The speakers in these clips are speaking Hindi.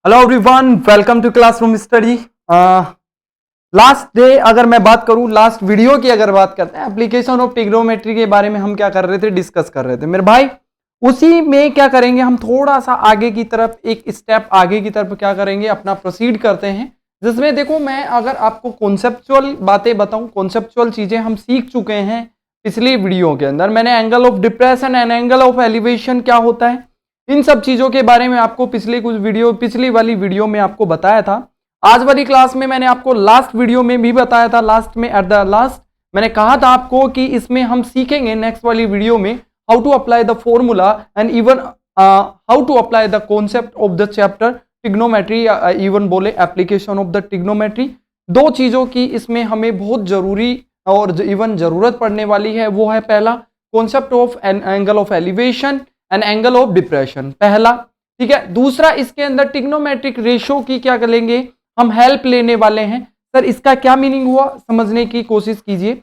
Hello everyone, welcome to classroom study. Last day अगर मैं बात करूं, लास्ट वीडियो की अगर बात करते हैं, एप्लीकेशन ऑफ ट्रिग्नोमेट्री के बारे में हम क्या कर रहे थे, डिस्कस कर रहे थे मेरे भाई। उसी में क्या करेंगे, हम थोड़ा सा आगे की तरफ, एक स्टेप आगे की तरफ क्या करेंगे, अपना प्रोसीड करते हैं। जिसमें देखो, मैं अगर आपको कॉन्सेप्चुअल बातें बताऊं, कॉन्सेप्चुअल चीजें हम सीख चुके हैं पिछली वीडियो के अंदर। मैंने angle of depression and angle of elevation क्या होता है, इन सब चीजों के बारे में आपको पिछली वाली वीडियो में आपको बताया था। आज वाली क्लास में मैंने आपको लास्ट वीडियो में भी बताया था, लास्ट में एट द लास्ट मैंने कहा था आपको कि इसमें हम सीखेंगे नेक्स्ट वाली वीडियो में how to apply the formula and even how to apply the concept of the chapter trigonometry, even बोले एप्लीकेशन ऑफ द ट्रिग्नोमेट्री। दो चीजों की इसमें हमें बहुत जरूरी और इवन जरूरत पड़ने वाली है। वो है पहला concept of angle of elevation and angle of depression, पहला, ठीक है। दूसरा, इसके अंदर ट्रिग्नोमेट्रिक रेशो की क्या करेंगे, हम हेल्प लेने वाले हैं। सर इसका क्या मीनिंग हुआ, समझने की कोशिश कीजिए।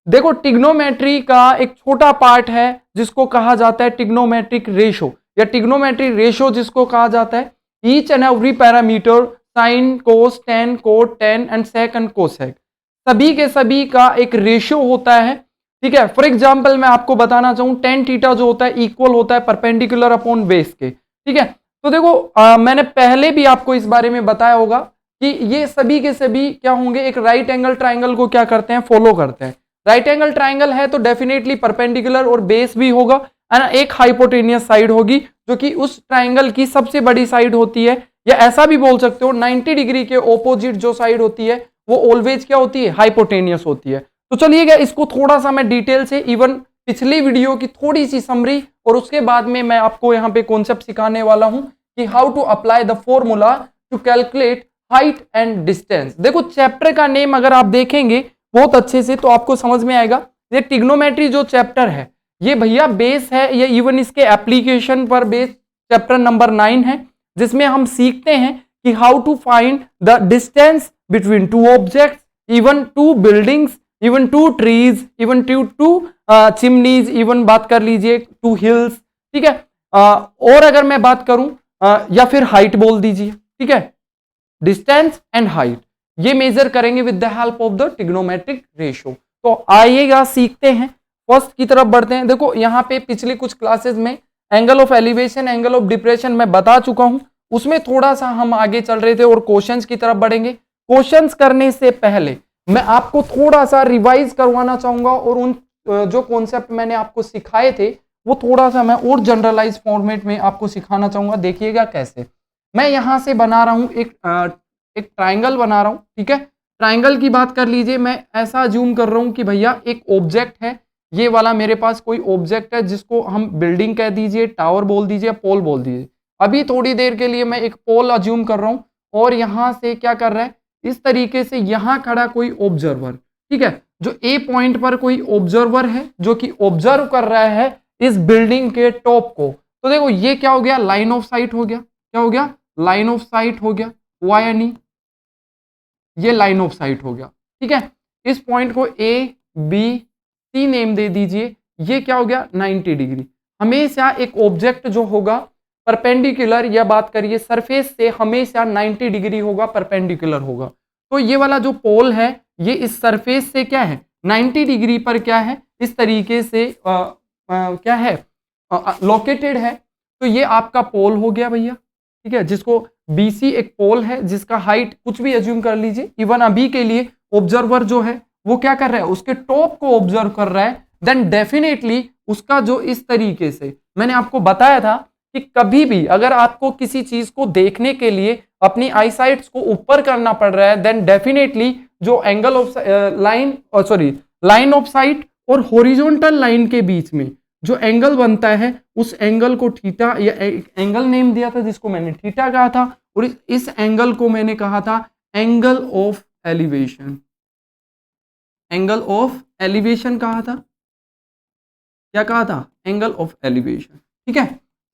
देखो, ट्रिग्नोमेट्री का एक छोटा पार्ट है जिसको कहा जाता है ट्रिग्नोमेट्रिक रेशो, या ट्रिग्नोमेट्रिक रेशो जिसको कहा जाता है each and every parameter, sine, cos, tan, cot, tan and sec and cosec, सभी के सभी का एक रेशो होता है, ठीक है। फॉर एग्जाम्पल मैं आपको बताना चाहूं, टेन थीटा जो होता है इक्वल होता है परपेंडिकुलर अपॉन बेस के, ठीक है। तो देखो मैंने पहले भी आपको इस बारे में बताया होगा कि ये सभी के सभी क्या होंगे, एक राइट एंगल ट्राइंगल को क्या करते हैं, फॉलो करते हैं। राइट एंगल ट्राइंगल है तो डेफिनेटली परपेंडिकुलर और बेस भी होगा, है ना। एक हाइपोटेनियस साइड होगी जो कि उस ट्राइंगल की सबसे बड़ी साइड होती है, या ऐसा भी बोल सकते हो 90 डिग्री के ऑपोजिट जो साइड होती है वो ऑलवेज क्या होती है, हाइपोटेनियस होती है। तो चलिएगा, इसको थोड़ा सा मैं डिटेल से, इवन पिछली वीडियो की थोड़ी सी समरी, और उसके बाद में मैं आपको यहाँ पे कॉन्सेप्ट सिखाने वाला हूं कि how to apply the formula to calculate height and distance. देखो, चैप्टर का नेम अगर आप देखेंगे बहुत अच्छे से तो आपको समझ में आएगा। ये ट्रिग्नोमेट्री जो चैप्टर है ये भैया बेस है, ये इवन इसके एप्लीकेशन पर बेस चैप्टर नंबर 9 है, जिसमें हम सीखते हैं कि how to find the distance between two objects, even two buildings, even two trees, even two chimneys, even बात कर लीजिए टू हिल्स, ठीक है। और अगर मैं बात करूं या फिर हाइट बोल दीजिए, ठीक है, डिस्टेंस एंड हाइट ये मेजर करेंगे with the help of the trigonometric ratio. तो आइएगा सीखते हैं, फर्स्ट की तरफ बढ़ते हैं। देखो, यहाँ पे पिछली कुछ क्लासेस में angle of elevation, angle of depression मैं बता चुका हूं, उसमें थोड़ा सा हम आगे चल रहे थे और क्वेश्चंस की तरफ बढ़ेंगे। क्वेश्चंस करने से पहले मैं आपको थोड़ा सा रिवाइज करवाना चाहूंगा, और उन जो कॉन्सेप्ट मैंने आपको सिखाए थे वो थोड़ा सा मैं और जनरलाइज फॉर्मेट में आपको सिखाना चाहूंगा। देखिएगा कैसे मैं यहां से बना रहा हूं, एक ट्राइंगल बना रहा हूं, ठीक है। ट्राइंगल की बात कर लीजिए, मैं ऐसा अज्यूम कर रहा हूं कि भैया एक ऑब्जेक्ट है, ये वाला मेरे पास कोई ऑब्जेक्ट है जिसको हम बिल्डिंग कह दीजिए, टावर बोल दीजिए, पोल बोल दीजिए। अभी थोड़ी देर के लिए मैं एक पोल अज्यूम कर रहा हूं, और यहां से क्या कर रहा है, इस तरीके से यहां खड़ा कोई ऑब्जर्वर, ठीक है, जो ए पॉइंट पर कोई ऑब्जर्वर है जो कि ऑब्जर्व कर रहा है इस बिल्डिंग के टॉप को। तो देखो ये क्या हो गया, लाइन ऑफ साइट हो गया, क्या हो गया, लाइन ऑफ साइट हो गया, हुआ या नहीं, ये लाइन ऑफ साइट हो गया, ठीक है। इस पॉइंट को ए बी सी नेम दे दीजिए, ये क्या हो गया, 90 डिग्री। हमेशा एक ऑब्जेक्ट जो होगा परपेंडिकुलर, या बात करिए सरफेस से, हमेशा 90 डिग्री होगा, परपेंडिकुलर होगा। तो ये वाला जो पोल है ये इस सरफेस से क्या है, 90 डिग्री पर क्या है, इस तरीके से क्या है, लोकेटेड है। तो ये आपका पोल हो गया भैया, ठीक है, जिसको BC एक पोल है जिसका हाइट कुछ भी अज्यूम कर लीजिए। इवन अभी के लिए ऑब्जर्वर जो है वो क्या कर रहा है, उसके टॉप को ऑब्जर्व कर रहा है, देन डेफिनेटली उसका जो इस तरीके से मैंने आपको बताया था कि कभी भी अगर आपको किसी चीज को देखने के लिए अपनी आई साइट्स को ऊपर करना पड़ रहा है, देन डेफिनेटली जो angle of line of site और हॉरिजॉन्टल लाइन के बीच में जो एंगल बनता है, उस एंगल को थीटा, या एंगल नेम दिया था जिसको मैंने थीटा कहा था, और इस एंगल को मैंने कहा था angle of elevation. Angle of elevation कहा था, क्या कहा था, एंगल ऑफ एलिवेशन, ठीक है।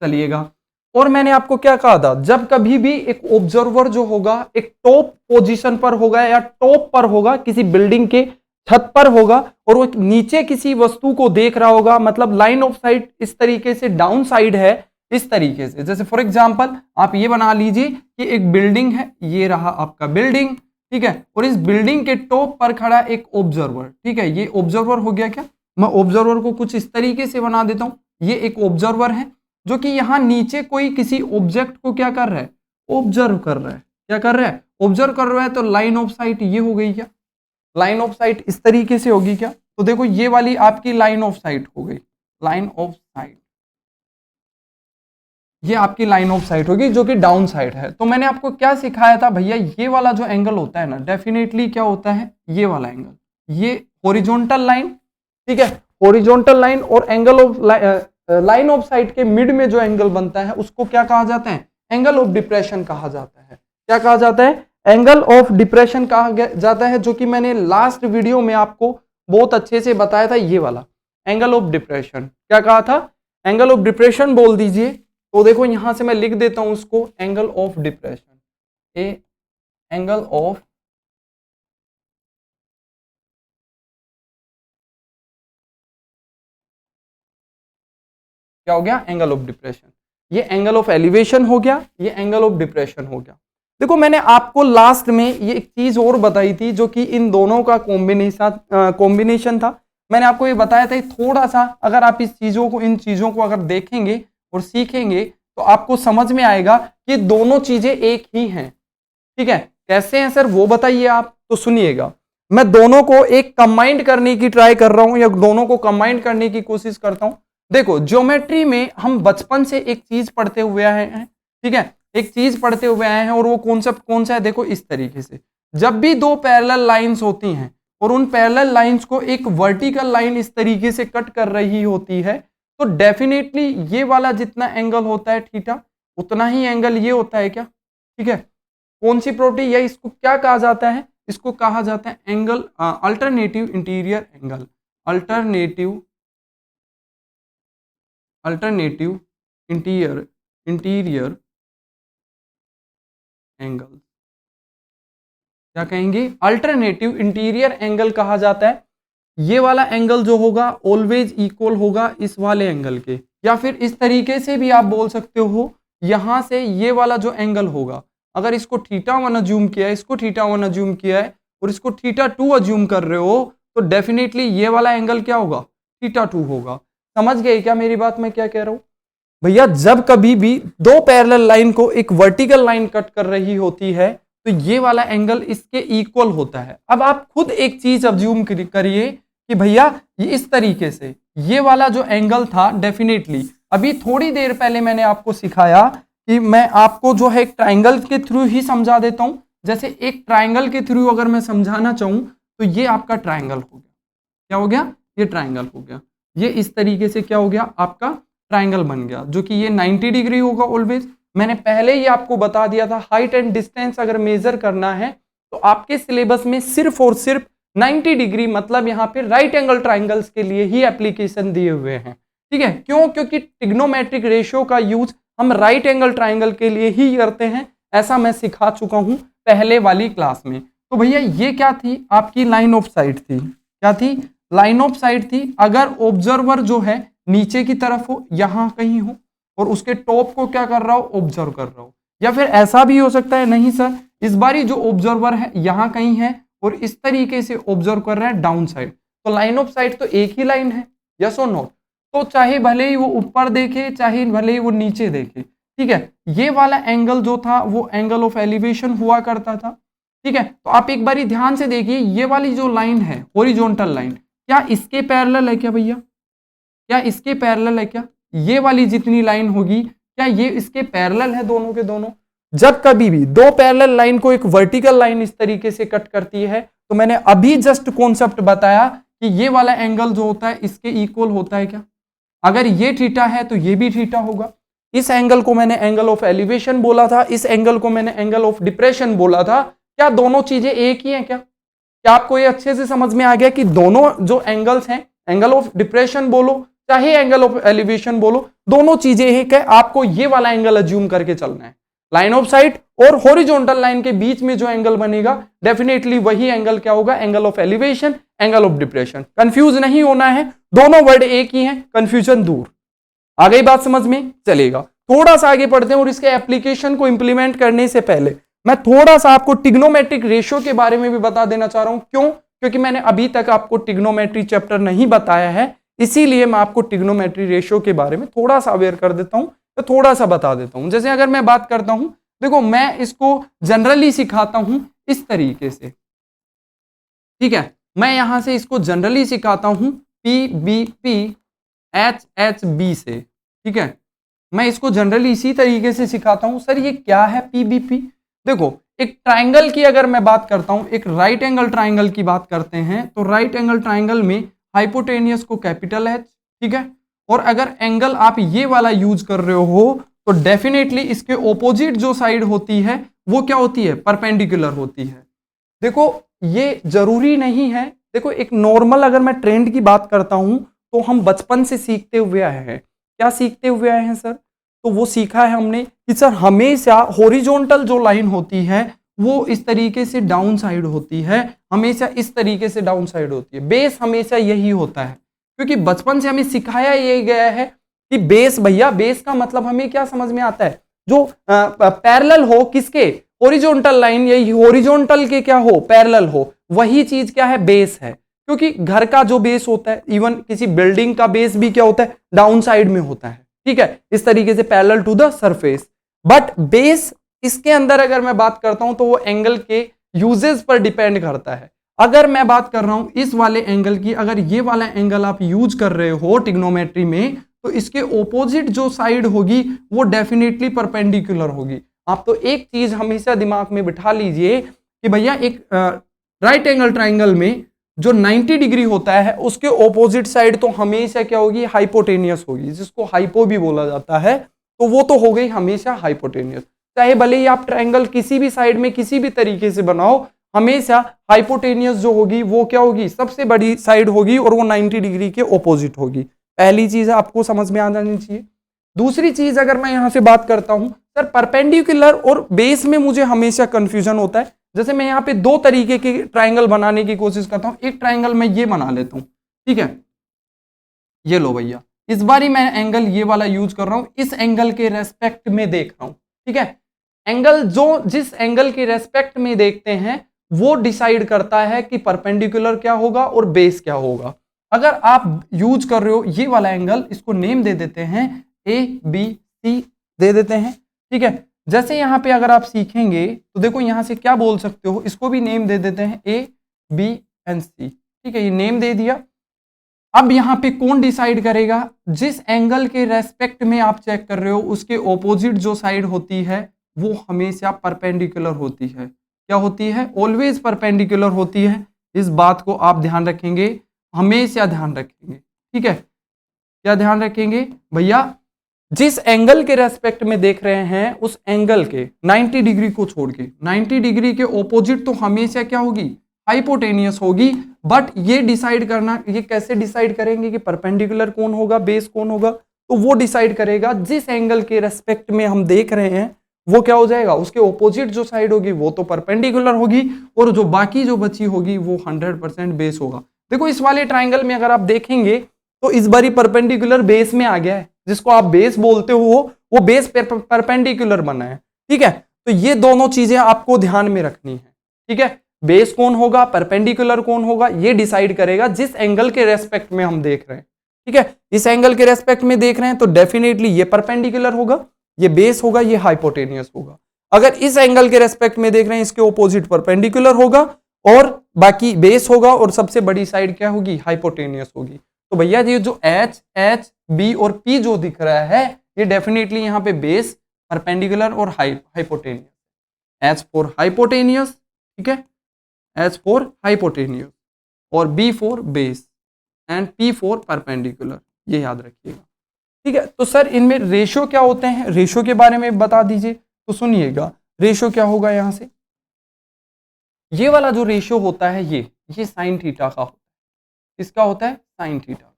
चलिएगा, और मैंने आपको क्या कहा था, जब कभी भी एक ऑब्जर्वर जो होगा एक टॉप पोजीशन पर होगा या टॉप पर होगा, किसी बिल्डिंग के छत पर होगा, और वो नीचे किसी वस्तु को देख रहा होगा, मतलब लाइन ऑफ साइट इस तरीके से डाउन साइड है, इस तरीके से। जैसे फॉर एग्जांपल आप ये बना लीजिए कि एक बिल्डिंग है, ये रहा आपका बिल्डिंग, ठीक है, और इस बिल्डिंग के टॉप पर खड़ा एक ऑब्जर्वर, ठीक है, ये ऑब्जर्वर हो गया क्या। मैं ऑब्जर्वर को कुछ इस तरीके से बना देता हूं, ये एक ऑब्जर्वर है जो कि यहाँ नीचे कोई किसी ऑब्जेक्ट को क्या कर रहा है, ऑब्जर्व कर रहा है। क्या कर रहा है, ऑब्जर्व कर रहा है। तो लाइन ऑफ साइट ये हो गई क्या, लाइन ऑफ साइट इस तरीके से होगी क्या। तो देखो ये वाली आपकी लाइन ऑफ साइट हो गई, लाइन ऑफ साइट, ये आपकी लाइन ऑफ साइट होगी जो कि डाउन साइड है। तो मैंने आपको क्या सिखाया था भैया, ये वाला जो एंगल होता है ना, डेफिनेटली क्या होता है, ये वाला एंगल, ये हॉरिजॉन्टल लाइन, ठीक है, हॉरिजॉन्टल लाइन और angle of line of site के मिड में जो एंगल बनता है उसको क्या कहा जाता है, एंगल ऑफ डिप्रेशन कहा जाता है। क्या कहा जाता है, एंगल ऑफ डिप्रेशन कहा जाता है, जो कि मैंने लास्ट वीडियो में आपको बहुत अच्छे से बताया था। ये वाला एंगल ऑफ डिप्रेशन क्या कहा था, एंगल ऑफ डिप्रेशन बोल दीजिए। तो देखो यहां से मैं लिख देता हूं उसको, angle of depression, A angle of क्या हो गया, एंगल ऑफ डिप्रेशन। ये एंगल ऑफ एलिवेशन हो गया, ये एंगल ऑफ डिप्रेशन हो गया। देखो मैंने आपको लास्ट में ये एक चीज और बताई थी जो कि इन दोनों का कॉम्बिनेशन था। मैंने आपको ये बताया था, थोड़ा सा अगर आप इस चीजों को, इन चीजों को अगर देखेंगे और सीखेंगे तो आपको समझ में आएगा कि दोनों चीजें एक ही हैं, ठीक है। कैसे हैं सर वो बताइए आप, तो सुनिएगा। मैं दोनों को एक कंबाइंड करने की ट्राई कर रहा हूं, या दोनों को कंबाइंड करने की कोशिश करता हूं। देखो ज्योमेट्री में हम बचपन से एक चीज पढ़ते हुए आए हैं, ठीक है, एक चीज पढ़ते हुए आए हैं, और वो कॉन्सेप्ट कौन सा है, देखो इस तरीके से, जब भी दो पैरेलल लाइंस होती हैं और उन पैरेलल लाइंस को एक वर्टिकल लाइन इस तरीके से कट कर रही होती है, तो डेफिनेटली ये वाला जितना एंगल होता है थीटा, उतना ही एंगल ये होता है क्या, ठीक है। कौन सी प्रॉपर्टी, या इसको क्या कहा जाता है, इसको कहा जाता है angle alternative interior angle, alternative interior angle, क्या कहेंगे, अल्टरनेटिव इंटीरियर एंगल कहा जाता है। ये वाला एंगल जो होगा ऑलवेज इक्वल होगा इस वाले एंगल के, या फिर इस तरीके से भी आप बोल सकते हो, यहां से ये वाला जो एंगल होगा, अगर इसको θ1 अज्यूम किया है, इसको θ1 अज्यूम किया है और इसको θ2 अज्यूम कर रहे हो, तो डेफिनेटली ये वाला एंगल क्या होगा, θ2 होगा। समझ गए क्या मेरी बात, मैं क्या कह रहा हूं भैया। जब कभी भी दो पैरेलल लाइन को एक वर्टिकल लाइन कट कर रही होती है तो ये वाला एंगल इसके इक्वल होता है। अब आप खुद एक चीज अज्यूम करिए कि भैया ये इस तरीके से ये वाला जो एंगल था, डेफिनेटली अभी थोड़ी देर पहले मैंने आपको सिखाया कि मैं आपको जो है एक ट्राइंगल के थ्रू ही समझा देता हूं। जैसे एक ट्राइंगल के थ्रू अगर मैं समझाना चाहूं तो ये आपका ट्राइंगल हो गया, क्या हो गया, ये ट्राइंगल हो गया, ये इस तरीके से क्या हो गया, आपका ट्राइंगल बन गया, जो कि ये 90 डिग्री होगा ऑलवेज। मैंने पहले ही आपको बता दिया था, हाइट एंड डिस्टेंस अगर मेजर करना है तो आपके सिलेबस में सिर्फ और सिर्फ 90 डिग्री, मतलब यहाँ पे राइट एंगल ट्राइंगल्स के लिए ही एप्लीकेशन दिए हुए हैं, ठीक है। क्यों, क्योंकि ट्रिग्नोमेट्रिक रेशियो का यूज हम राइट एंगल ट्राइंगल के लिए ही करते हैं, ऐसा मैं सिखा चुका हूं पहले वाली क्लास में। तो भैया ये क्या थी, आपकी लाइन ऑफ साइट थी, क्या थी, लाइन ऑफ साइट थी। अगर ऑब्जर्वर जो है नीचे की तरफ हो, यहां कहीं हो, और उसके टॉप को क्या कर रहा हो, ऑब्जर्व कर रहा हो, या फिर ऐसा भी हो सकता है, नहीं सर इस बारी जो ऑब्जर्वर है यहां कहीं है और इस तरीके से ऑब्जर्व कर रहा है डाउन साइड, तो लाइन ऑफ साइट तो एक ही लाइन है, यस और नो। तो चाहे भले ही वो ऊपर देखे, चाहे भले ही वो नीचे देखे, ठीक है, ये वाला एंगल जो था वो एंगल ऑफ एलिवेशन हुआ करता था, ठीक है। तो आप एक बारी ध्यान से देखिए, ये वाली जो लाइन है हॉरिजॉन्टल लाइन, क्या इसके पैरेलल है क्या भैया, क्या इसके पैरेलल है क्या, ये वाली जितनी लाइन होगी क्या ये इसके पैरेलल है, दोनों के दोनों। जब कभी भी दो पैरेलल लाइन को एक वर्टिकल लाइन इस तरीके से कट करती है, तो मैंने अभी जस्ट कॉन्सेप्ट बताया कि ये वाला एंगल जो होता है इसके इक्वल होता है क्या, अगर ये थीटा है तो ये भी थीटा होगा। इस एंगल को मैंने एंगल ऑफ एलिवेशन बोला था, इस एंगल को मैंने एंगल ऑफ डिप्रेशन बोला था। क्या दोनों चीजें एक ही हैं क्या आपको ये अच्छे से समझ में आ गया कि दोनों जो एंगल्स हैं, एंगल ऑफ डिप्रेशन बोलो चाहे एंगल ऑफ एलिवेशन बोलो, दोनों चीजें एक है। आपको ये वाला एंगल अज्यूम करके चलना है, लाइन ऑफ साइट और हॉरिजॉन्टल लाइन के बीच में जो एंगल बनेगा डेफिनेटली वही एंगल क्या होगा, angle of elevation, angle of depression. Confuse नहीं होना है, दोनों वर्ड एक ही हैं, कंफ्यूजन दूर। आ गई बात समझ में, चलेगा। थोड़ा सा आगे पढ़ते हैं और इसके एप्लीकेशन को इंप्लीमेंट करने से पहले मैं थोड़ा सा आपको ट्रिग्नोमेट्रिक रेशियो के बारे में भी बता देना चाह रहा हूं। क्यों? क्योंकि मैंने अभी तक आपको ट्रिग्नोमेट्री चैप्टर नहीं बताया है, इसीलिए मैं आपको ट्रिग्नोमेट्री रेशियो के बारे में थोड़ा सा अवेयर कर देता हूं, तो थोड़ा सा बता देता हूं। जैसे अगर मैं बात करता हूं, देखो मैं इसको जनरली सिखाता हूं इस तरीके से, ठीक है, मैं यहां से इसको जनरली सिखाता हूं PBP HHB से, ठीक है, मैं इसको जनरली इसी तरीके से सिखाता हूं। सर ये क्या है PBP? देखो एक ट्राइंगल की अगर मैं बात करता हूं, एक राइट एंगल ट्राइंगल की बात करते हैं, तो राइट एंगल ट्राइंगल में हाइपोटेनियस को कैपिटल H, ठीक है, और अगर एंगल आप ये वाला यूज कर रहे हो तो डेफिनेटली इसके ऑपोजिट जो साइड होती है वो क्या होती है? परपेंडिकुलर होती है। देखो ये जरूरी नहीं है, देखो एक नॉर्मल अगर मैं ट्रेंड की बात करता हूं तो हम बचपन से सीखते हुए आए हैं। क्या सीखते हुए आए हैं सर? तो वो सीखा है हमने कि सर हमेशा हॉरिजॉन्टल जो लाइन होती है वो इस तरीके से डाउन साइड होती है, हमेशा इस तरीके से डाउन साइड होती है। बेस हमेशा यही होता है, क्योंकि बचपन से हमें सिखाया ये गया है कि बेस, भैया बेस का मतलब हमें क्या समझ में आता है? जो पैरेलल हो किसके? हॉरिजॉन्टल लाइन, यही हॉरिजॉन्टल के क्या हो? पैरेलल हो, वही चीज क्या है? बेस है। क्योंकि घर का जो बेस होता है, इवन किसी बिल्डिंग का बेस भी क्या होता है? डाउन साइड में होता है, ठीक है, इस तरीके से parallel to the surface. But base इसके अंदर अगर मैं बात करता हूं तो वो एंगल के यूजेस पर डिपेंड करता है। अगर मैं बात कर रहा हूं इस वाले एंगल की, अगर ये वाला एंगल आप यूज कर रहे हो ट्रिग्नोमेट्री में, तो इसके ऑपोजिट जो साइड होगी वो डेफिनेटली परपेंडिकुलर होगी। आप तो एक चीज हमेशा दिमाग में बिठा लीजिए कि भैया एक राइट एंगल ट्राइंगल में जो 90 डिग्री होता है उसके ऑपोजिट साइड तो हमेशा क्या होगी? हाइपोटेनियस होगी, जिसको हाइपो भी बोला जाता है। तो वो तो हो गई हमेशा हाइपोटेनियस। चाहे भले ही आप ट्राइंगल किसी भी साइड में किसी भी तरीके से बनाओ, हमेशा हाइपोटेनियस जो होगी वो क्या होगी? सबसे बड़ी साइड होगी और वो 90 डिग्री के ऑपोजिट होगी। पहली चीज आपको समझ में आ जानी चाहिए। दूसरी चीज अगर मैं यहां से बात करता हूं, सर परपेंडिकुलर और बेस में मुझे हमेशा कंफ्यूजन होता है। जैसे मैं यहाँ पे दो तरीके के ट्राइंगल बनाने की कोशिश करता हूं। एक ट्राइंगल मैं ये बना लेता हूं, ठीक है, ये लो भैया, इस बार ही मैं एंगल ये वाला यूज कर रहा हूं, इस एंगल के रेस्पेक्ट में देख रहा हूं, ठीक है। एंगल जो जिस एंगल के रेस्पेक्ट में देखते हैं वो डिसाइड करता है कि परपेंडिकुलर क्या होगा और बेस क्या होगा। अगर आप यूज कर रहे हो ये वाला एंगल, इसको नेम दे देते हैं ABC दे देते हैं, ठीक है। जैसे यहां पे अगर आप सीखेंगे तो देखो यहां से क्या बोल सकते हो, इसको भी नेम दे देते हैं ABC, ठीक है, ये नेम दे दिया। अब यहां पे कौन डिसाइड करेगा? जिस एंगल के रेस्पेक्ट में आप चेक कर रहे हो उसके ऑपोजिट जो साइड होती है वो हमेशा परपेंडिकुलर होती है। क्या होती है? ऑलवेज परपेंडिकुलर होती है। इस बात को आप ध्यान रखेंगे, हमेशा ध्यान रखेंगे, ठीक है। क्या ध्यान रखेंगे भैया? जिस एंगल के रेस्पेक्ट में देख रहे हैं उस एंगल के 90 डिग्री को छोड़ के 90 डिग्री के ऑपोजिट तो हमेशा क्या होगी? हाइपोटेनियस होगी। बट ये डिसाइड करना, ये कैसे डिसाइड करेंगे कि परपेंडिकुलर कौन होगा, बेस कौन होगा? तो वो डिसाइड करेगा जिस एंगल के रेस्पेक्ट में हम देख रहे हैं वो क्या हो जाएगा? उसके ऑपोजिट जो साइड होगी वो तो परपेंडिकुलर होगी और जो बाकी जो बची होगी वो 100% बेस होगा। देखो इस वाले ट्राइंगल में अगर आप देखेंगे तो इस बारी परपेंडिकुलर बेस में आ गया है, जिसको आप बेस बोलते हो वो बेस परपेंडिकुलर बना है, ठीक है। तो ये दोनों चीजें आपको ध्यान में रखनी है, ठीक है। बेस कौन होगा, परपेंडिकुलर कौन होगा, ये डिसाइड करेगा जिस एंगल के रेस्पेक्ट में हम देख रहे हैं, ठीक है। इस एंगल के रेस्पेक्ट में देख रहे हैं तो डेफिनेटली ये परपेंडिकुलर होगा, ये बेस होगा, ये हाइपोटेनियस होगा। अगर इस एंगल के रेस्पेक्ट में देख रहे हैं इसके ऑपोजिट परपेंडिकुलर होगा और बाकी बेस होगा और सबसे बड़ी साइड क्या होगी? हाइपोटेनियस होगी। तो भैया ये जो H, H, B और P जो दिख रहा है ये डेफिनेटली यहाँ पे बेस, परपेंडिकुलर और हाइपोटेनियस। H फॉर हाइपोटेनियस, ठीक है, H फॉर हाइपोटेनियस और B for base and P for perpendicular, ये याद रखिएगा, ठीक है। तो सर इनमें रेशियो क्या होते हैं? रेशियो के बारे में बता दीजिए। तो सुनिएगा, रेशियो क्या होगा? यहां से ये वाला जो रेशियो होता है ये साइन थीटा का होता है। किसका होता है? Sine theta.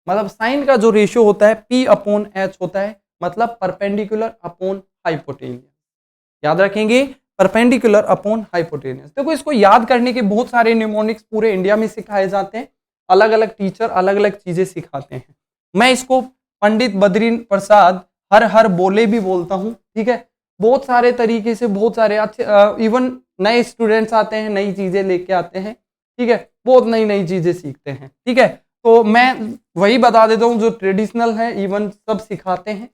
मतलब साइन का जो रेशियो होता है P/H होता है, मतलब परपेंडिकुलर अपॉन हाइपोटेनियस। याद रखेंगे, परपेंडिकुलर अपॉन हाइपोटेनियस। देखो इसको याद करने के बहुत सारे निमोनिक्स पूरे इंडिया में सिखाए जाते हैं, अलग अलग टीचर अलग अलग चीजें सिखाते हैं। मैं इसको पंडित बद्री प्रसाद हर बोले भी बोलता हूँ, ठीक है। बहुत सारे तरीके से, बहुत सारे अच्छे, इवन नए स्टूडेंट्स आते हैं, नई चीजें लेके आते हैं, ठीक है, बहुत नई नई चीजें सीखते हैं, ठीक है। तो मैं वही बता देता हूँ जो ट्रेडिशनल है, इवन सब सिखाते हैं।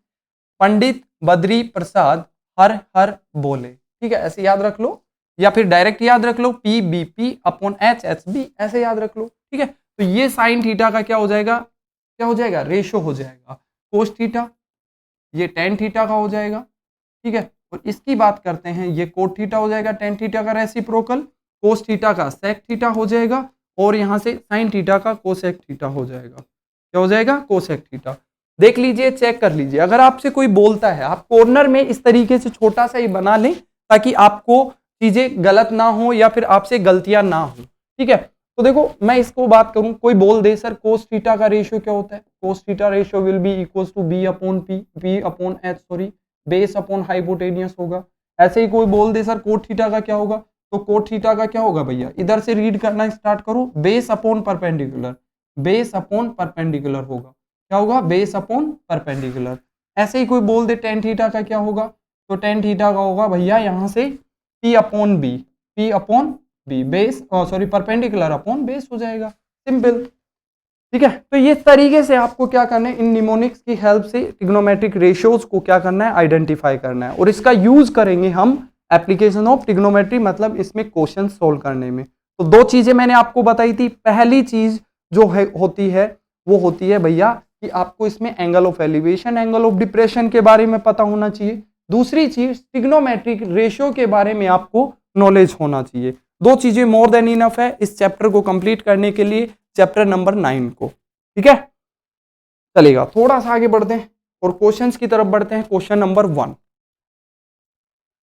पंडित बद्री प्रसाद हर बोले, ठीक है, ऐसे याद रख लो, या फिर डायरेक्ट याद रख लो, P B P upon H H B, ऐसे याद रख लो, ठीक है। तो ये साइन थीटा का क्या हो जाएगा, क्या हो जाएगा, रेशो हो जाएगा। कोस थीटा ये टेन थीटा का हो जाएगा, ठीक है। और इसकी बात करते हैं, ये कोट थीटा हो जाएगा टेन थीटा का रेसिप्रोकल, कोस थीटा का सेक थीटा हो जाएगा, और यहां से साइन थीटा का कोसेक थीटा हो जाएगा। क्या हो जाएगा, कोसेक थीटा। देख लीजिए, चेक कर लीजिए, अगर आपसे कोई बोलता है, आप कॉर्नर में इस तरीके से छोटा सा ही बना लें ताकि आपको चीजें गलत ना हो या फिर आपसे गलतियां ना हो, ठीक है। तो देखो मैं इसको बात करूं, कोई बोल दे सर कोस थीटा का रेशियो क्या होता है, cos theta ratio will be equals to B upon P, P upon H, sorry base upon hypotenuse होगा। ऐसे ही कोई बोल दे सर कोट थीटा का क्या होगा, तो कोट थीटा का क्या होगा भैया, इधर से रीड करना स्टार्ट करो, base upon perpendicular, base upon perpendicular होगा। क्या होगा, बेस अपॉन परपेंडिकुलर। ऐसे ही कोई बोल दे टेन थीटा का क्या होगा, तो टेन थीटा का होगा भैया यहां से P upon B, P upon B, base sorry perpendicular upon base हो जाएगा, सिंपल, ठीक है। तो ये तरीके से आपको क्या करना है, इन निमोनिक्स की हेल्प से ट्रिग्नोमेट्रिक रेशियोज को क्या करना है, आइडेंटिफाई करना है, और इसका यूज करेंगे हम एप्लीकेशन ऑफ ट्रिग्नोमेट्री, मतलब इसमें क्वेश्चन सोल्व करने में। तो दो चीजें मैंने आपको बताई थी, पहली चीज जो है होती है वो होती है भैया कि आपको इसमें angle of elevation, angle of depression के बारे में पता होना चाहिए। दूसरी चीज ट्रिग्नोमेट्रिक रेशियो के बारे में आपको नॉलेज होना चाहिए। दो चीजें मोर देन इनफ है इस चैप्टर को कंप्लीट करने के लिए, चैप्टर नंबर 9 को, ठीक है। चलेगा, थोड़ा सा आगे बढ़ते हैं और क्वेश्चंस की तरफ बढ़ते हैं। क्वेश्चन नंबर 1,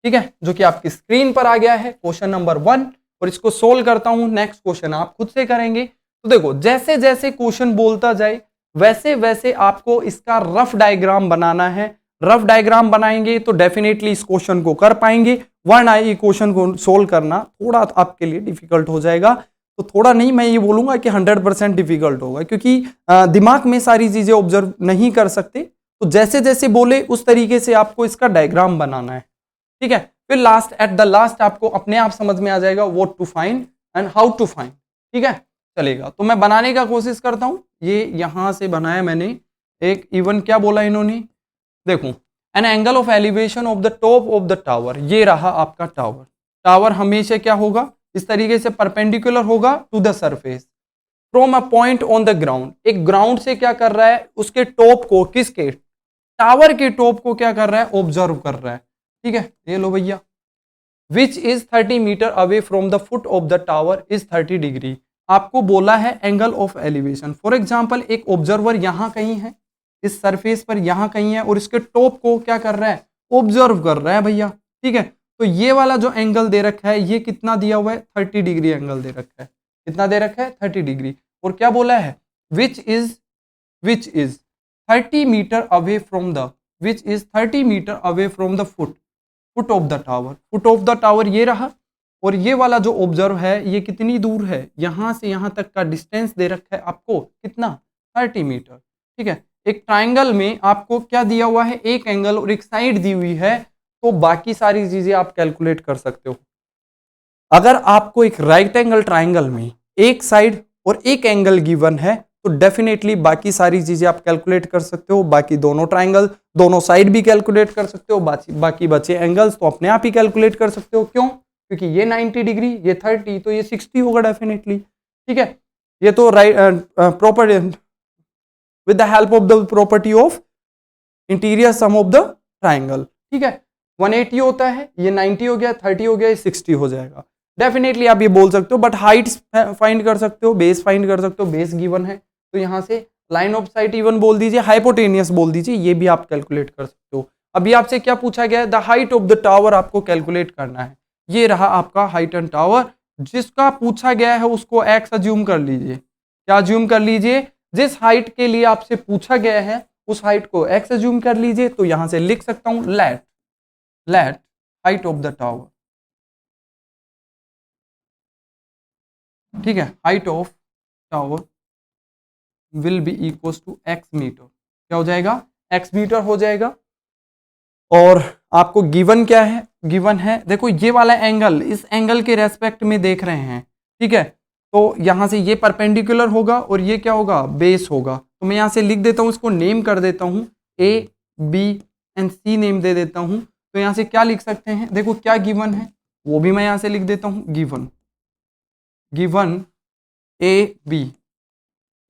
ठीक है, जो कि आपकी स्क्रीन पर आ गया है, क्वेश्चन नंबर 1, और इसको सोल्व करता हूं। नेक्स्ट क्वेश्चन आप खुद से करेंगे। तो देखो, जैसे जैसे क्वेश्चन बोलता जाए वैसे वैसे आपको इसका रफ डायग्राम बनाना है। रफ डायग्राम बनाएंगे तो डेफिनेटली इस क्वेश्चन को कर पाएंगे, वरना ये क्वेश्चन को सोल्व करना थोड़ा आपके लिए डिफिकल्ट हो जाएगा। तो थोड़ा नहीं, मैं ये बोलूंगा कि 100% डिफिकल्ट होगा, क्योंकि दिमाग में सारी चीजें ऑब्जर्व नहीं कर सकते। तो जैसे जैसे बोले उस तरीके से आपको इसका डायग्राम बनाना है, ठीक है। फिर लास्ट, एट द लास्ट आपको अपने आप समझ में आ जाएगा what to find and how to find, ठीक है। चलेगा, तो मैं बनाने का कोशिश करता हूं। ये यहां से बनाया मैंने एक, इवन क्या बोला इन्होंने, देखो, an angle of elevation of the top of the tower, ये रहा आपका टावर। टावर हमेशा क्या होगा, इस तरीके से परपेंडिकुलर होगा to the surface from a point on the ground. एक ग्राउंड से क्या कर रहा है, उसके टॉप को, किसके, टावर के टॉप को क्या कर रहा है, ऑब्जर्व कर रहा है, ठीक है। ये लो भैया, which is 30 metre away from the foot of the tower is 30 degree. आपको बोला है angle of elevation. For example, एक ऑब्जर्वर यहां कहीं है, इस सरफेस पर यहां कहीं है, और इसके टॉप को क्या कर रहा है, ऑब्जर्व कर रहा है भैया, ठीक है। तो ये वाला जो एंगल दे रखा है, ये कितना दिया हुआ है, 30 डिग्री एंगल दे रखा है। कितना दे रखा है, 30 डिग्री। और क्या बोला है, which is 30 metre away from the, which is 30 metre away from the foot of the tower. Foot of the tower ये रहा, और ये वाला जो ऑब्जर्व है ये कितनी दूर है, यहां से यहां तक का डिस्टेंस दे रखा है आपको, कितना, 30 मीटर, ठीक है। एक ट्राइंगल में आपको क्या दिया हुआ है, एक एंगल और एक साइड दी हुई है, तो बाकी सारी चीजें आप कैलकुलेट कर सकते हो। अगर आपको एक राइट एंगल ट्राइंगल में एक साइड और एक एंगल गिवन है, तो डेफिनेटली बाकी सारी चीजें आप कैलकुलेट कर सकते हो। बाकी दोनों ट्राइंगल, दोनों साइड भी कैलकुलेट कर सकते हो, बाकी बचे एंगल्स तो अपने आप ही कैलकुलेट कर सकते हो। क्यों, क्योंकि ये 90 डिग्री, ये 30, तो ये 60 होगा डेफिनेटली, ठीक है। ये तो right proper with the help of the property of interior sum of the triangle, ठीक है। 180 होता है, ये 90 हो गया, 30 हो गया, ये 60 हो जाएगा। डेफिनेटली आप ये बोल सकते हो, बट हाइट्स फाइंड कर सकते हो, बेस फाइंड कर सकते हो, बेस गिवन है तो यहाँ से लाइन ऑफ साइट इवन बोल दीजिए, हाइपोटेनियस बोल दीजिए, ये भी आप कैलकुलेट कर सकते हो। अभी आपसे क्या पूछा गया है, the height of the tower आपको कैलकुलेट करना है। ये रहा आपका हाइट एंड टावर, जिसका पूछा गया है उसको एक्स अज्यूम कर लीजिए। क्या अज्यूम कर लीजिए, जिस हाइट के लिए आपसे पूछा गया है उस हाइट को एक्स अज्यूम कर लीजिए। तो यहां से लिख सकता हूं, let height of the tower, ठीक है, height of tower will be equal to X metre. क्या हो जाएगा, एक्स मीटर हो जाएगा। और आपको गिवन क्या है, गिवन है देखो ये वाला एंगल, इस एंगल के रेस्पेक्ट में देख रहे हैं, ठीक है। तो यहां से ये परपेंडिकुलर होगा और ये क्या होगा, बेस होगा। तो मैं यहां से लिख देता हूं, इसको नेम कर देता हूं, A B and C name दे देता हूं। तो यहां से क्या लिख सकते हैं, देखो क्या गिवन है वो भी मैं यहां से लिख देता हूं, given A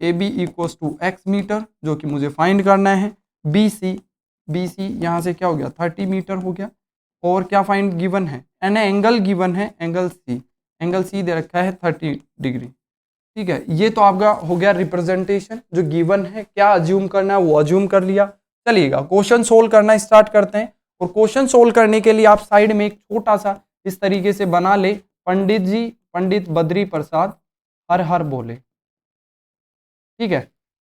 B equals to X metre, जो कि मुझे फाइंड करना है। बी सी यहाँ से क्या हो गया, 30 मीटर हो गया। और क्या फाइंड गिवन है, एन एंगल गिवन है, एंगल सी दे रखा है 30 डिग्री, ठीक है। ये तो आपका हो गया रिप्रेजेंटेशन, जो गिवन है क्या अज्यूम करना है वो अज्यूम कर लिया। चलिएगा क्वेश्चन सोल्व करना स्टार्ट करते हैं। और क्वेश्चन सोल्व करने के लिए आप साइड में एक छोटा सा इस तरीके से बना ले, पंडित बद्री प्रसाद हर हर बोले, ठीक है।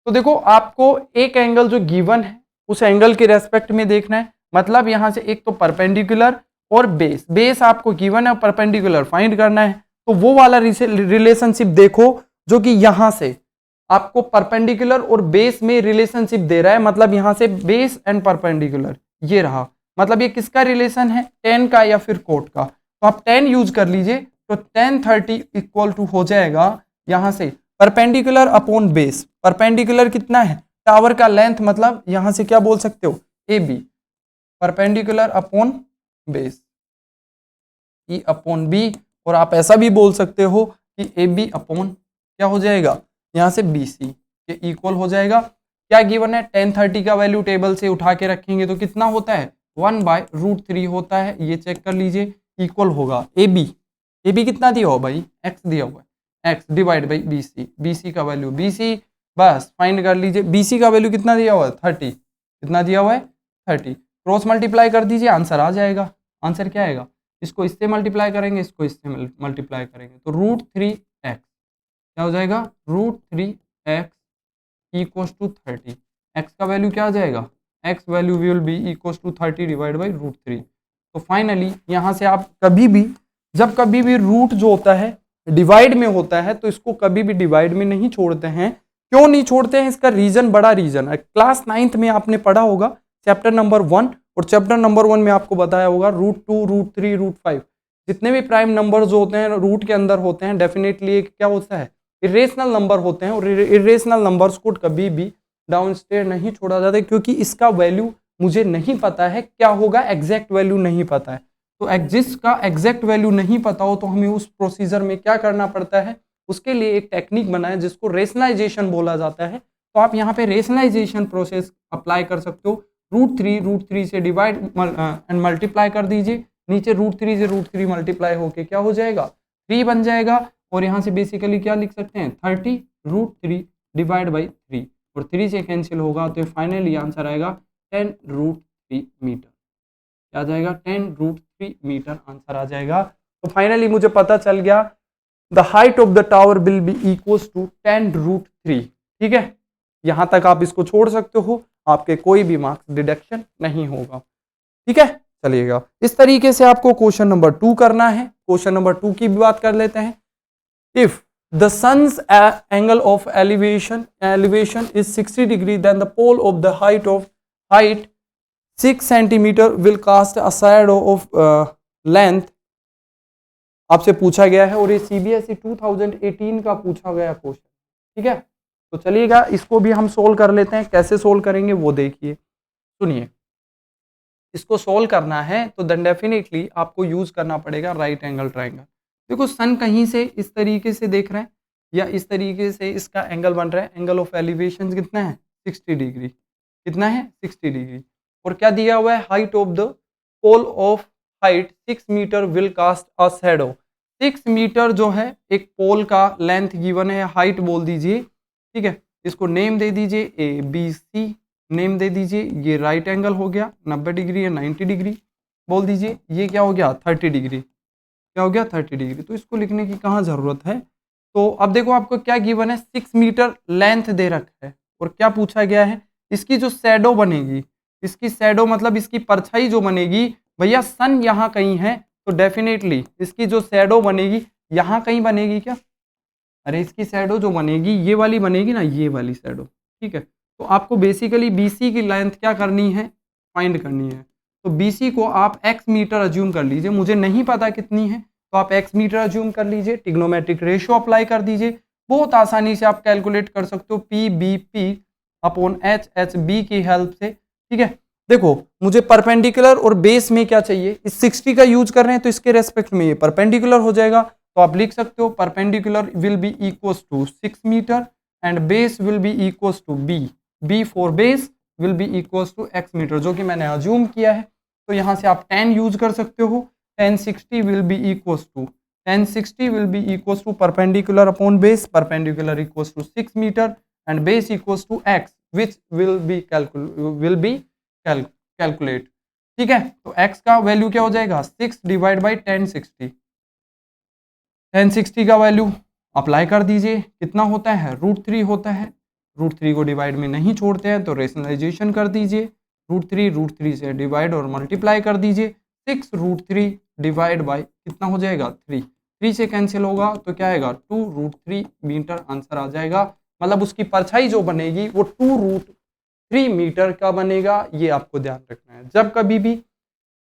तो देखो आपको एक एंगल जो गिवन है उस एंगल के रेस्पेक्ट में देखना है। मतलब यहां से एक तो परपेंडिकुलर और बेस आपको गिवन है, परपेंडिकुलर फाइंड करना है। तो वो वाला रिलेशनशिप देखो जो कि यहां से आपको परपेंडिकुलर और बेस में रिलेशनशिप दे रहा है। मतलब यहां से बेस एंड परपेंडिकुलर ये रहा, मतलब ये किसका रिलेशन है, टेन का या फिर कोट का। तो आप टेन यूज कर लीजिए, तो टेन 30 इक्वल टू हो जाएगा यहां से परपेंडिकुलर अपॉन बेस। परपेंडिकुलर कितना है, टावर का लेंथ, मतलब यहां से क्या बोल सकते हो, A B, perpendicular upon base E upon B. और आप ऐसा भी बोल सकते हो कि ए बी अपॉन क्या हो जाएगा, यहां से बी सी के इक्वल हो जाएगा। क्या गिवन है, 1030 का वैल्यू टेबल से उठा के रखेंगे तो कितना होता है, 1/√3 होता है। ये चेक कर लीजिए, इक्वल होगा ए बी कितना दिया हो भाई, एक्स दिया हुआ है, X divide by B C का वैल्यू बस फाइंड कर लीजिए। BC का वैल्यू कितना दिया हुआ है, 30, कितना दिया हुआ है 30। क्रॉस मल्टीप्लाई कर दीजिए, आंसर आ जाएगा। आंसर क्या आएगा, इसको इससे मल्टीप्लाई करेंगे, इसको इससे मल्टीप्लाई करेंगे, तो √3x क्या हो जाएगा, √3x इक्वल्स टू 30। एक्स का वैल्यू क्या आ जाएगा, X value will be equals to 30 divide by √3। तो फाइनली यहाँ से आप कभी भी, जब कभी भी रूट जो होता है डिवाइड में होता है, तो इसको कभी भी डिवाइड में नहीं छोड़ते हैं। क्यों नहीं छोड़ते हैं, इसका रीजन बड़ा रीजन है। क्लास 9th में आपने पढ़ा होगा चैप्टर नंबर 1, और चैप्टर नंबर 1 में आपको बताया होगा √2, √3, √5 जितने भी प्राइम नंबर जो होते हैं रूट के अंदर होते हैं, डेफिनेटली एक क्या होता है, इरेशनल नंबर होते हैं। और इरेशनल नंबर्स को कभी भी डाउन स्टेयर नहीं छोड़ा जाता, क्योंकि इसका वैल्यू मुझे नहीं पता है क्या होगा, एग्जैक्ट वैल्यू नहीं पता है। तो जिसका एग्जैक्ट वैल्यू नहीं पता हो तो हमें उस प्रोसीजर में क्या करना पड़ता है, उसके लिए एक टेक्निक बना है जिसको रेशनलाइजेशन बोला जाता है। तो आप यहाँ पे रेशनलाइजेशन प्रोसेस अप्लाई कर सकते हो। √3 से डिवाइड एंड मल्टीप्लाई कर दीजिए, नीचे √3 से √3 मल्टीप्लाई होके क्या हो जाएगा, 3 बन जाएगा। और यहाँ से बेसिकली क्या लिख सकते हैं, 30 √3 डिवाइड बाई 3, और 3 से कैंसिल होगा, तो फाइनली आंसर आएगा 10√3 मीटर। क्या आ जाएगा, 10√3 मीटर आंसर आ जाएगा। तो फाइनली मुझे पता चल गया the height of the tower will be equals to 10√3। ठीक है, यहां तक आप इसको छोड़ सकते हो, आपके कोई भी मार्क्स डिडक्शन नहीं होगा। ठीक है, चलिएगा इस तरीके से आपको क्वेश्चन नंबर 2 करना है। क्वेश्चन नंबर 2 की भी बात कर लेते हैं। If the sun's angle of elevation is 60 degree then the pole of the height 6 centimetre will cast a shadow of length. आपसे पूछा गया है और ये CBSE 2018 का पूछा गया क्वेश्चन। ठीक है, तो चलिएगा इसको भी हम सोल्व कर लेते हैं। कैसे सोल्व करेंगे वो देखिए, सुनिए। इसको सोल्व करना है तो देन डेफिनेटली आपको यूज करना पड़ेगा राइट एंगल ट्रायंगल। देखो सन कहीं से इस तरीके से देख रहे हैं या इस तरीके से इसका एंगल बन रहा है। एंगल ऑफ एलिवेशन कितना है, 60 डिग्री। कितना है, 60 डिग्री। और क्या दिया हुआ है, height of the pole of height 6 metre will cast a shadow. 6 metre जो है एक पोल का लेंथ गिवन है, हाइट बोल दीजिए। ठीक है, इसको नेम दे दीजिए ABC, नेम दे दीजिए। ये राइट एंगल हो गया 90 डिग्री या 90 डिग्री बोल दीजिए। ये क्या हो गया, 30 डिग्री। क्या हो गया, 30 डिग्री। तो इसको लिखने की कहाँ जरूरत है। तो अब देखो आपको क्या गिवन है, 6 मीटर लेंथ दे रखा है और क्या पूछा गया है, इसकी जो शैडो बनेगी, इसकी शैडो मतलब इसकी परछाई जो बनेगी, भैया सन यहाँ कहीं है तो डेफिनेटली इसकी जो शैडो बनेगी यहाँ कहीं बनेगी क्या, अरे इसकी शैडो जो बनेगी ये वाली बनेगी ना, ये वाली शैडो। ठीक है, तो आपको बेसिकली BC की लेंथ क्या करनी है, फाइंड करनी है। तो BC को आप x मीटर अज्यूम कर लीजिए, मुझे नहीं पता कितनी है तो आप x मीटर अज्यूम कर लीजिए, ट्रिग्नोमेट्रिक रेशियो अप्लाई कर दीजिए, बहुत आसानी से आप कैलकुलेट कर सकते हो PBP अपॉन HHB की हेल्प से। ठीक है, देखो मुझे परपेंडिकुलर और बेस में क्या चाहिए, इस 60 का यूज कर रहे हैं तो इसके रेस्पेक्ट में ये परपेंडिकुलर हो जाएगा, तो आप लिख सकते हो perpendicular will be equals to 6 metre and base will be equals to B for base will be equals to x metre, जो कि मैंने अज्यूम किया है। तो यहाँ से आप 10 यूज कर सकते हो, 1060 will be equals to 1060 will be equals to perpendicular upon base, perpendicular equals to 6 meter and base equals to x, which will be calculate। ठीक है, तो x का वैल्यू क्या हो जाएगा 6 डिवाइड बाई 1060, 1060 का वैल्यू अप्लाई कर दीजिए, कितना होता है √3 होता है, √3 को डिवाइड में नहीं छोड़ते हैं तो रेशनलाइजेशन कर दीजिए, √3 से डिवाइड और मल्टीप्लाई कर दीजिए, 6 √3 डिवाइड बाई कितना हो जाएगा 3 से कैंसिल होगा तो क्या आएगा 2 √3 मीटर आंसर आ जाएगा। मतलब उसकी परछाई जो बनेगी वो 2 √3 मीटर का बनेगा, ये आपको ध्यान रखना है। जब कभी भी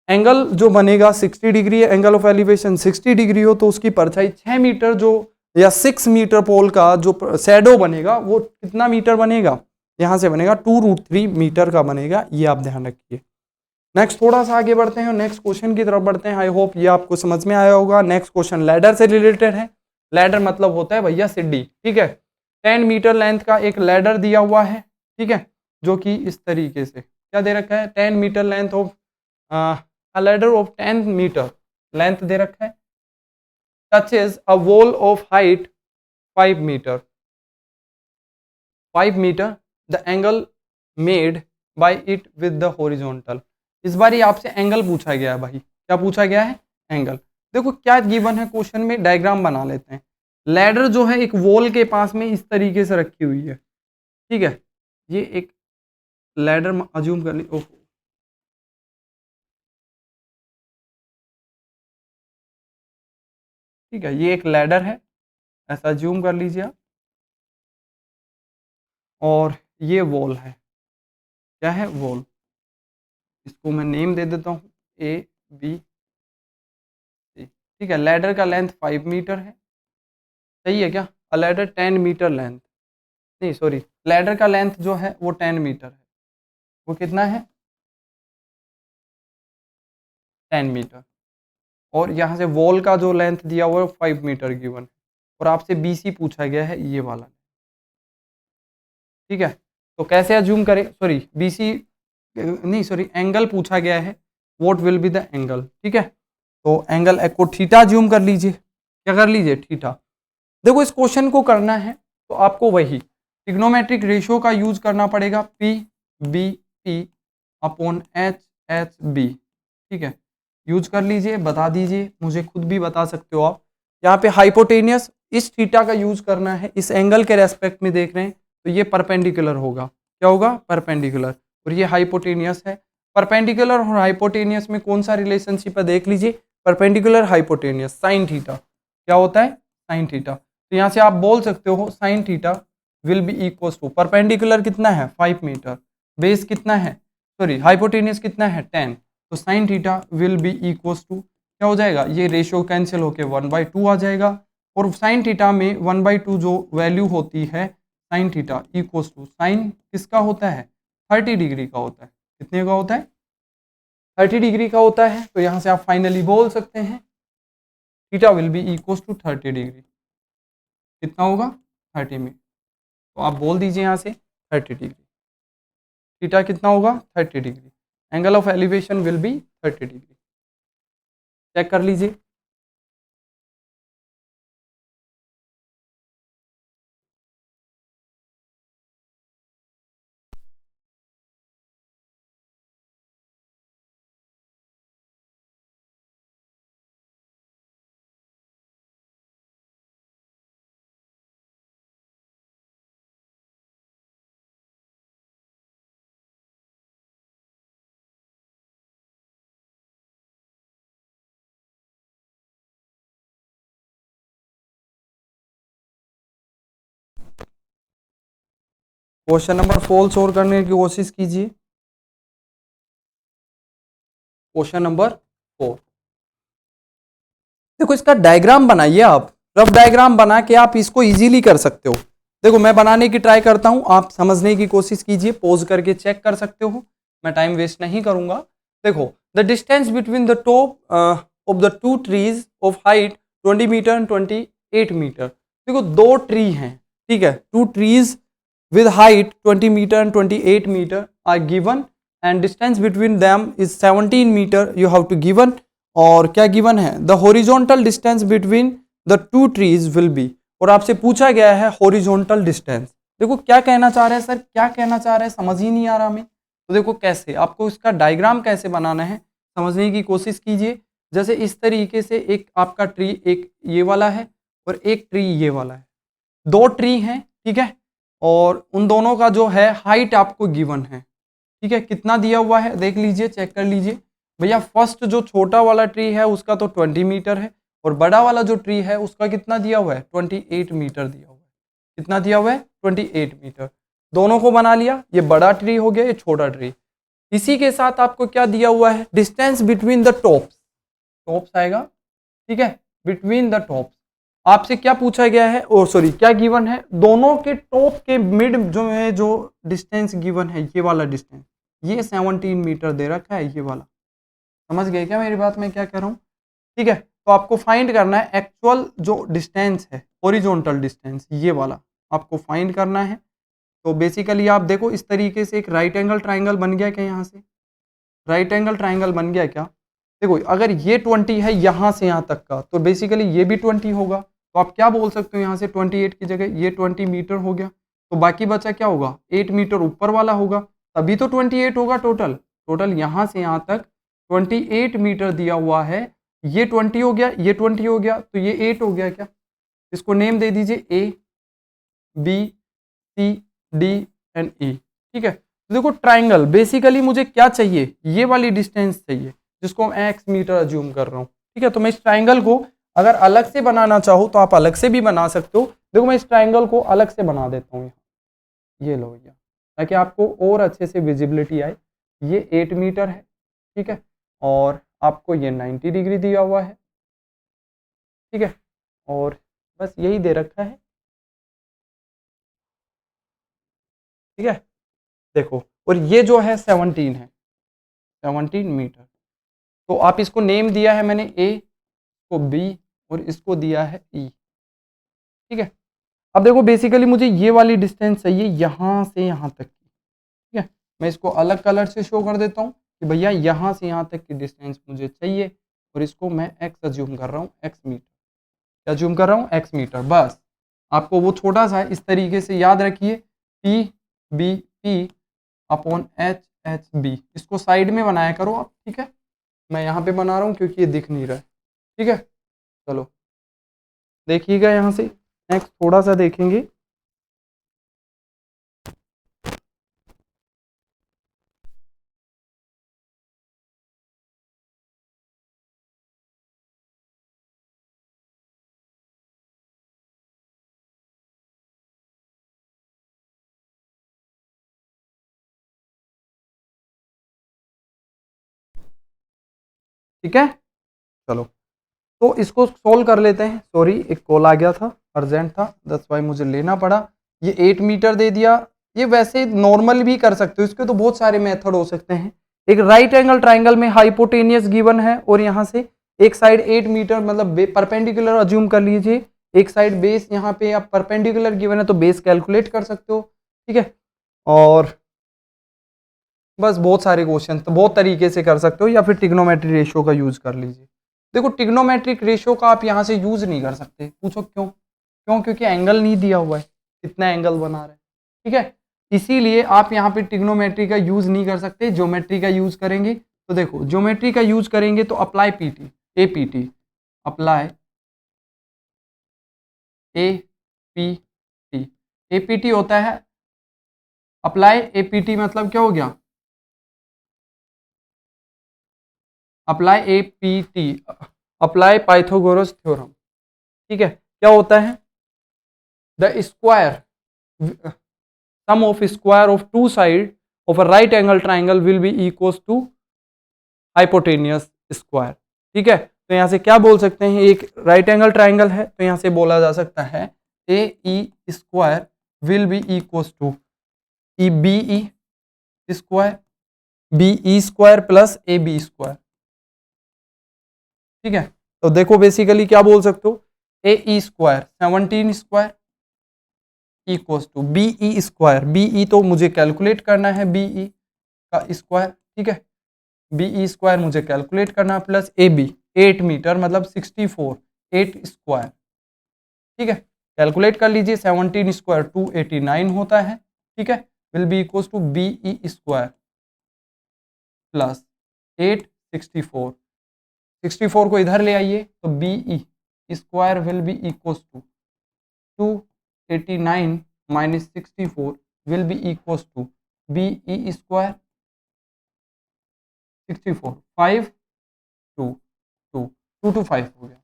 एंगल जो बनेगा 60 degree, angle of elevation 60 degree हो तो उसकी परछाई 6 मीटर जो या 6 मीटर पोल का जो शैडो बनेगा वो कितना मीटर बनेगा, यहाँ से बनेगा 2 √3 मीटर का बनेगा, ये आप ध्यान रखिए। नेक्स्ट थोड़ा सा आगे बढ़ते हैं, नेक्स्ट क्वेश्चन की तरफ बढ़ते हैं। आई होप ये आपको समझ में आया होगा। नेक्स्ट क्वेश्चन लैडर से रिलेटेड है। लैडर मतलब होता है भैया सीढ़ी। ठीक है, 10 मीटर लेंथ का एक लैडर दिया हुआ है, ठीक है, जो कि इस तरीके से क्या दे रखा है 10 metre length of ladder of 10 metre length दे रखा है, touches a wall of height 5 metre, 5 metre, the angle made by it with the horizontal. इस बार ही आपसे एंगल पूछा गया है भाई, क्या पूछा गया है एंगल। देखो क्या गिवन है क्वेश्चन में, डायग्राम बना लेते हैं। लैडर जो है एक वॉल के पास में इस तरीके से रखी हुई है, ठीक है, ये एक लैडर अज्यूम कर ली। ओह ठीक है, ये एक लैडर है, ऐसा अज्यूम कर लीजिए आप, और ये वॉल है, क्या है वॉल, इसको मैं नेम दे देता हूँ ABC। ठीक है, लैडर का लेंथ 5 मीटर है, सही है क्या। अ लैडर 10 मीटर लेंथ, नहीं सॉरी, लैडर का लेंथ जो है वो 10 मीटर है, वो कितना है 10 मीटर, और यहाँ से वॉल का जो लेंथ दिया हुआ है 5 मीटर गिवन, और आपसे BC पूछा गया है ये वाला। ठीक है, तो कैसे अज्यूम करें, सॉरी BC नहीं सॉरी एंगल पूछा गया है, what will be the angle. ठीक है, तो एंगल को थीटा अज्यूम कर लीजिए, क्या कर लीजिए थीटा। देखो इस क्वेश्चन को करना है तो आपको वही ट्रिग्नोमेट्रिक रेशियो का यूज करना पड़ेगा, PBP अपॉन HHB। ठीक है, यूज कर लीजिए, बता दीजिए, मुझे खुद भी बता सकते हो आप। यहाँ पे हाइपोटेनियस इस थीटा का यूज करना है, इस एंगल के रेस्पेक्ट में देख रहे हैं तो ये परपेंडिकुलर होगा, क्या होगा परपेंडिकुलर, और ये हाइपोटेनियस है। परपेंडिकुलर और हाइपोटेनियस में कौन सा रिलेशनशिप है देख लीजिए, परपेंडिकुलर हाइपोटेनियस साइन थीटा, क्या होता है साइन थीटा। तो यहाँ से आप बोल सकते हो sine theta will be equals to, perpendicular कितना है 5 मीटर, बेस कितना है सॉरी हाइपोटेनियस कितना है 10, तो sine theta will be equals to क्या हो जाएगा, ये रेशियो कैंसिल होके 1/2 आ जाएगा, और साइन थीटा में 1/2 जो वैल्यू होती है sine theta equals to, sine किसका होता है 30 डिग्री का होता है, कितने का होता है 30 डिग्री का होता है। तो यहाँ से आप फाइनली बोल सकते हैं theta will be equals to 30 degree, कितना होगा 30 में, तो आप बोल दीजिए यहाँ से 30 डिग्री, थीटा कितना होगा 30 degree, angle of elevation will be 30 degree. Check कर लीजिए। क्वेश्चन नंबर 4 सोल्व करने की कोशिश कीजिए। Question number 4। देखो इसका डायग्राम बनाइए आप, रफ डायग्राम बना के आप इसको इजीली कर सकते हो। देखो मैं बनाने की ट्राई करता हूं, आप समझने की कोशिश कीजिए, पोज करके चेक कर सकते हो, मैं टाइम वेस्ट नहीं करूंगा। देखो the distance between the top of the two trees of height 20 metre and 28 metre. देखो दो ट्री हैं, ठीक है, two trees with height 20 meter and 28 meter are given and distance between them is 17 meter you have to given। और क्या गिवन है, the horizontal distance between the two trees will B, और आपसे पूछा गया है हॉरिजॉन्टल डिस्टेंस। देखो क्या कहना चाह रहे हैं सर, क्या कहना चाह रहे हैं, समझ ही नहीं आ रहा हमें। तो देखो कैसे आपको इसका डायग्राम कैसे बनाना है समझने की कोशिश कीजिए। जैसे इस तरीके से एक आपका ट्री, एक ये वाला है और एक ट्री ये वाला है, दो ट्री हैं, ठीक है, और उन दोनों का जो है हाइट आपको गिवन है, ठीक है, कितना दिया हुआ है देख लीजिए, चेक कर लीजिए भैया। फर्स्ट जो छोटा वाला ट्री है उसका तो 20 मीटर है, और बड़ा वाला जो ट्री है उसका कितना दिया हुआ है, 28 मीटर दिया हुआ है। कितना दिया हुआ है, 28 मीटर। दोनों को बना लिया, ये बड़ा ट्री हो गया, ये छोटा ट्री। इसी के साथ आपको क्या दिया हुआ है, distance between the tops, tops आएगा, ठीक है, बिटवीन द टॉप्स आपसे क्या पूछा गया है, और सॉरी क्या गिवन है, दोनों के टॉप के मिड जो है, जो डिस्टेंस गिवन है, ये वाला डिस्टेंस, ये 17 मीटर दे रखा है, ये वाला। समझ गए क्या मेरी बात, मैं क्या कह रहा हूँ, ठीक है। तो आपको फाइंड करना है एक्चुअल जो डिस्टेंस है, हॉरिजॉन्टल डिस्टेंस, ये वाला आपको फाइंड करना है। तो बेसिकली आप देखो इस तरीके से एक राइट एंगल ट्राइंगल बन गया क्या, यहाँ से राइट एंगल ट्राइंगल बन गया क्या। देखो अगर ये 20 है यहाँ से यहाँ तक का, तो बेसिकली ये भी 20 होगा। तो आप क्या बोल सकते हो, यहाँ से 28 की जगह ये 20 मीटर हो गया, तो बाकी बचा क्या होगा, 8 मीटर ऊपर वाला होगा, तभी तो 28 होगा टोटल। टोटल यहाँ से यहाँ तक 28 मीटर दिया हुआ है, ये 20 हो गया, ये 20 हो गया, तो ये 8 हो गया क्या। इसको नेम दे दीजिए A B C D and E, ठीक है। तो देखो ट्राइंगल बेसिकली मुझे क्या चाहिए, ये वाली डिस्टेंस चाहिए, जिसको मैं x मीटर अज्यूम कर रहा हूँ, ठीक है। तो मैं इस ट्राइंगल को अगर अलग से बनाना चाहूँ तो आप अलग से भी बना सकते हो। देखो मैं इस ट्राइंगल को अलग से बना देता हूँ, ये लो भैया, ताकि आपको और अच्छे से विजिबिलिटी आए। ये 8 मीटर है, ठीक है, और आपको ये 90 डिग्री दिया हुआ है, ठीक है, और बस यही दे रखा है, ठीक है। देखो और ये जो है 17 है, 17 मीटर। तो आप इसको नेम दिया है मैंने A को B और इसको दिया है E, ठीक है। अब देखो बेसिकली मुझे ये वाली डिस्टेंस चाहिए यहाँ से यहाँ तक की, ठीक है। मैं इसको अलग कलर से शो कर देता हूँ कि भैया यहाँ से यहाँ तक की डिस्टेंस मुझे चाहिए, और इसको मैं x अज्यूम कर रहा हूँ, x मीटर, क्या अज्यूम कर रहा हूँ, x मीटर। बस आपको वो छोटा सा इस तरीके से याद रखिए, P B P upon H H B, इसको साइड में बनाया करो आप, ठीक है। मैं यहाँ पे बना रहा हूँ क्योंकि ये दिख नहीं रहा है, ठीक है। चलो देखिएगा यहाँ से, नेक्स्ट थोड़ा सा देखेंगे। ठीक है, चलो तो इसको सोल्व कर लेते हैं। सॉरी एक कॉल आ गया था, अर्जेंट था, दैट्स व्हाई मुझे लेना पड़ा। ये 8 मीटर दे दिया, ये वैसे नॉर्मल भी कर सकते हो, इसके तो बहुत सारे मेथड हो सकते हैं। एक राइट एंगल ट्राइंगल में हाइपोटेनियस गिवन है, और यहाँ से एक साइड 8 मीटर मतलब परपेंडिकुलर अज्यूम कर लीजिए, एक साइड बेस यहाँ पे आप परपेंडिकुलर गिवन है तो बेस कैलकुलेट कर सकते हो, ठीक है। और बस बहुत सारे क्वेश्चन तो बहुत तरीके से कर सकते हो, या फिर ट्रिग्नोमेट्री रेशियो का यूज कर लीजिए। देखो ट्रिग्नोमेट्रिक रेशियो का आप यहाँ से यूज नहीं कर सकते, पूछो क्यों, क्योंकि एंगल नहीं दिया हुआ है, कितना एंगल बना रहा है, ठीक है। इसीलिए आप यहाँ पे ट्रिग्नोमेट्री का यूज नहीं कर सकते, ज्योमेट्री का यूज करेंगे। तो देखो ज्योमेट्री का यूज करेंगे तो apply PT, APT, apply APT, APT होता है अप्लाई एपीटी, मतलब क्या हो गया, apply APT, apply Pythagoras theorem, ठीक है। क्या होता है, the square sum of square of two side of a right angle triangle will be equals to hypotenuse square. ठीक है, तो यहां से क्या बोल सकते हैं, एक राइट एंगल ट्राइंगल है तो यहां से बोला जा सकता है A E square will be equal to E B E square B E square plus A B square. ठीक है, तो देखो बेसिकली क्या बोल सकते हो, A E square 17 square equals to B E square, B E तो मुझे कैलकुलेट करना है बी ई का स्क्वायर। ठीक है, बी ई स्क्वायर मुझे कैलकुलेट करना है प्लस ए बी 8 मीटर मतलब 64 8 स्क्वायर। ठीक है, कैलकुलेट कर लीजिए, 17 स्क्वायर 289 होता है। ठीक है, will be equals to B E square plus 8 64 को इधर ले आइए तो B E square will be equals to 289 minus 64 will be equals to B E square 64 5 2 2 2 to 5 हो गया।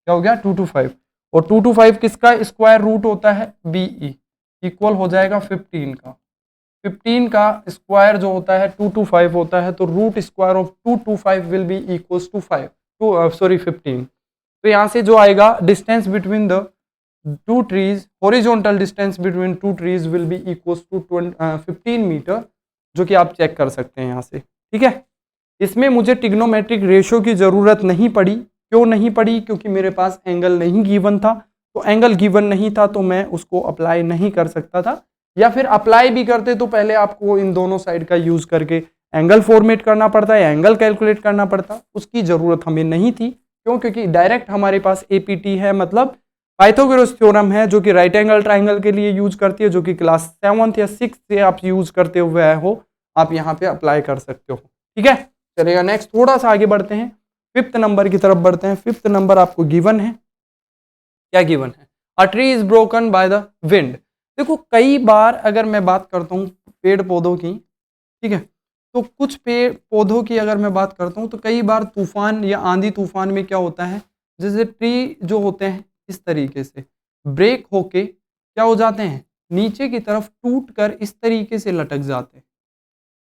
क्या हो गया, 2 to 5, और 2 to 5 किसका स्क्वायर रूट होता है, बी ई, इक्वल हो जाएगा 15 का। 15 का स्क्वायर जो होता है 2 to 5 होता है, तो root square of 2 to 5 will be equals to 15। तो यहाँ से जो आएगा distance between the two trees, horizontal distance between two trees will be equals to 15 metre, जो कि आप चेक कर सकते हैं यहाँ से। ठीक है, इसमें मुझे ट्रिग्नोमेट्रिक रेशियो की जरूरत नहीं पड़ी। क्यों नहीं पड़ी, क्योंकि मेरे पास एंगल नहीं गिवन था, तो एंगल गिवन नहीं था तो मैं उसको अप्लाई नहीं कर सकता था, या फिर अप्लाई भी करते तो पहले आपको इन दोनों साइड का यूज करके एंगल फॉर्मेट करना पड़ता है, एंगल कैलकुलेट करना पड़ता, उसकी जरूरत हमें नहीं थी। क्यों, क्योंकि डायरेक्ट हमारे पास एपीटी है, मतलब पाइथागोरस थ्योरम है, जो कि राइट एंगल ट्राइंगल के लिए यूज करती है, जो कि क्लास 7th या 6th से आप यूज करते हुए आए हो, आप यहाँ पे अप्लाई कर सकते हो। ठीक है, चलेगा। नेक्स्ट थोड़ा सा आगे बढ़ते हैं, 5th नंबर की तरफ बढ़ते हैं। 5th नंबर आपको गिवन है, क्या गिवन है, a tree is broken by the wind. देखो कई बार अगर मैं बात करता हूँ पेड़ पौधों की, ठीक है, तो कुछ पेड़ पौधों की अगर मैं बात करता हूँ तो कई बार तूफान या आंधी तूफान में क्या होता है, जैसे ट्री जो होते हैं इस तरीके से ब्रेक होके क्या हो जाते हैं, नीचे की तरफ टूट कर इस तरीके से लटक जाते हैं।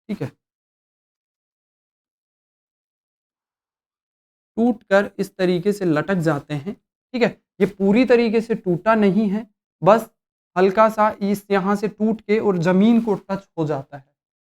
ठीक है, टूट कर इस तरीके से लटक जाते हैं। ठीक है, ये पूरी तरीके से टूटा नहीं है, बस हल्का सा इस यहाँ से टूट के और जमीन को टच हो जाता है।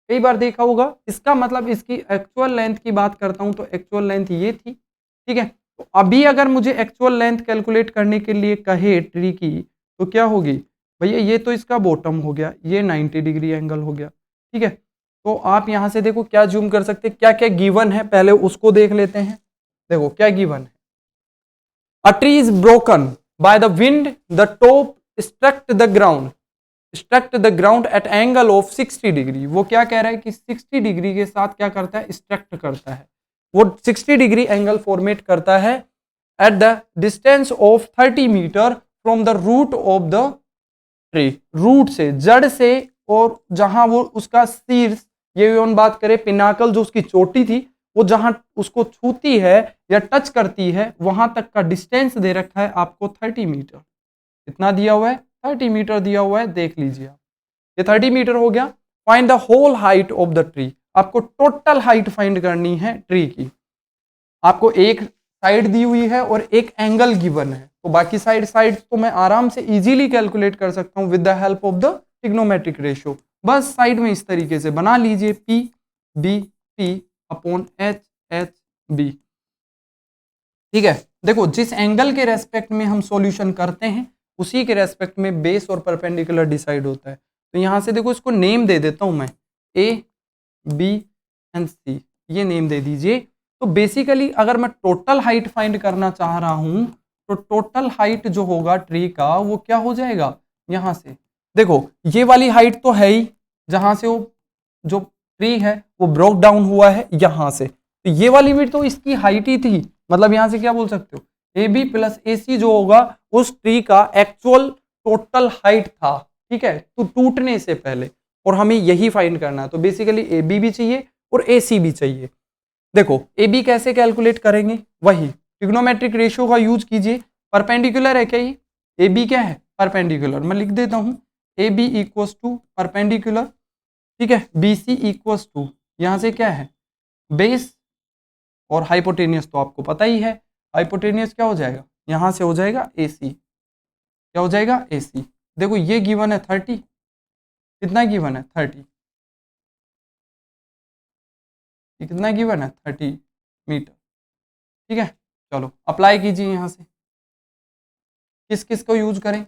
कई बार देखा होगा, इसका मतलब इसकी एक्चुअल लेंथ की बात करता हूँ तो एक्चुअल लेंथ ये थी। ठीक है, तो अभी अगर मुझे एक्चुअल लेंथ कैलकुलेट करने के लिए कहे ट्री की, तो क्या होगी भैया, ये तो इसका बॉटम हो गया, ये 90 डिग्री एंगल हो गया। ठीक है, तो आप यहाँ से देखो क्या जूम कर सकते हैं, क्या क्या गिवन है पहले उसको देख लेते हैं। देखो क्या गिवन है, a tree is broken by the wind, the top struck the ground at angle of 60 degree. वो क्या कह रहा है कि 60 डिग्री के साथ क्या करता है, स्ट्रक्ट करता है, वो 60 डिग्री एंगल फॉर्मेट करता है at the distance of 30 metre from the root of the tree, root से, जड़ से, और जहां वो उसका शीर्ष, ये हम बात करें पिनाकल जो उसकी चोटी थी, वो जहां उसको छूती है या टच करती है वहां तक का डिस्टेंस दे रखा है आपको 30 मीटर। कितना दिया हुआ है, 30 मीटर दिया हुआ है, देख लीजिए आप, ये 30 मीटर हो गया। Find the whole height of the tree, आपको टोटल हाइट फाइंड करनी है ट्री की। आपको एक साइड दी हुई है और एक एंगल गिवन है, तो बाकी साइड तो मैं आराम से इजीली कैलकुलेट कर सकता हूं with the help of the trigonometric ratio. बस साइड में इस तरीके से बना लीजिए, P B P upon H H B. ठीक है, देखो जिस एंगल के रेस्पेक्ट में हम सॉल्यूशन करते हैं उसी के रेस्पेक्ट में बेस और परपेंडिकुलर डिसाइड होता है। तो यहां से देखो इसको नेम दे देता हूं मैं, ए बी एंड सी, ये नेम दे दीजिए। तो बेसिकली अगर मैं टोटल हाइट फाइंड करना चाह रहा हूं तो टोटल हाइट जो होगा ट्री का वो क्या हो जाएगा, यहां से देखो ये वाली हाइट तो है ही, जहां से वो जो ट्री है वो ब्रोक डाउन हुआ है यहां से, तो ये वाली भी तो इसकी हाइट ही थी, मतलब यहां से क्या बोल सकते हो, ए बी प्लस ए सी जो होगा उस ट्री का एक्चुअल टोटल हाइट था। ठीक है, तो टूटने से पहले, और हमें यही फाइंड करना है, तो बेसिकली ए बी भी चाहिए और ए सी भी चाहिए। देखो ए बी कैसे कैलकुलेट करेंगे, वही ट्रिग्नोमेट्रिक रेशियो का यूज कीजिए। परपेंडिकुलर है क्या ये, ए बी क्या है, परपेंडिकुलर, मैं लिख देता हूं A B equals to perpendicular. ठीक है, बी सी इक्वल्स टू, यहां से क्या है बेस और हाइपोटेनियस तो आपको पता ही है, हाइपोटेनियस क्या हो जाएगा, यहाँ से हो जाएगा AC, क्या हो जाएगा AC। देखो ये गिवन है 30, कितना गिवन है 30, ये कितना गिवन है 30 मीटर। ठीक है, चलो अप्लाई कीजिए यहाँ से, किस किस को यूज करें,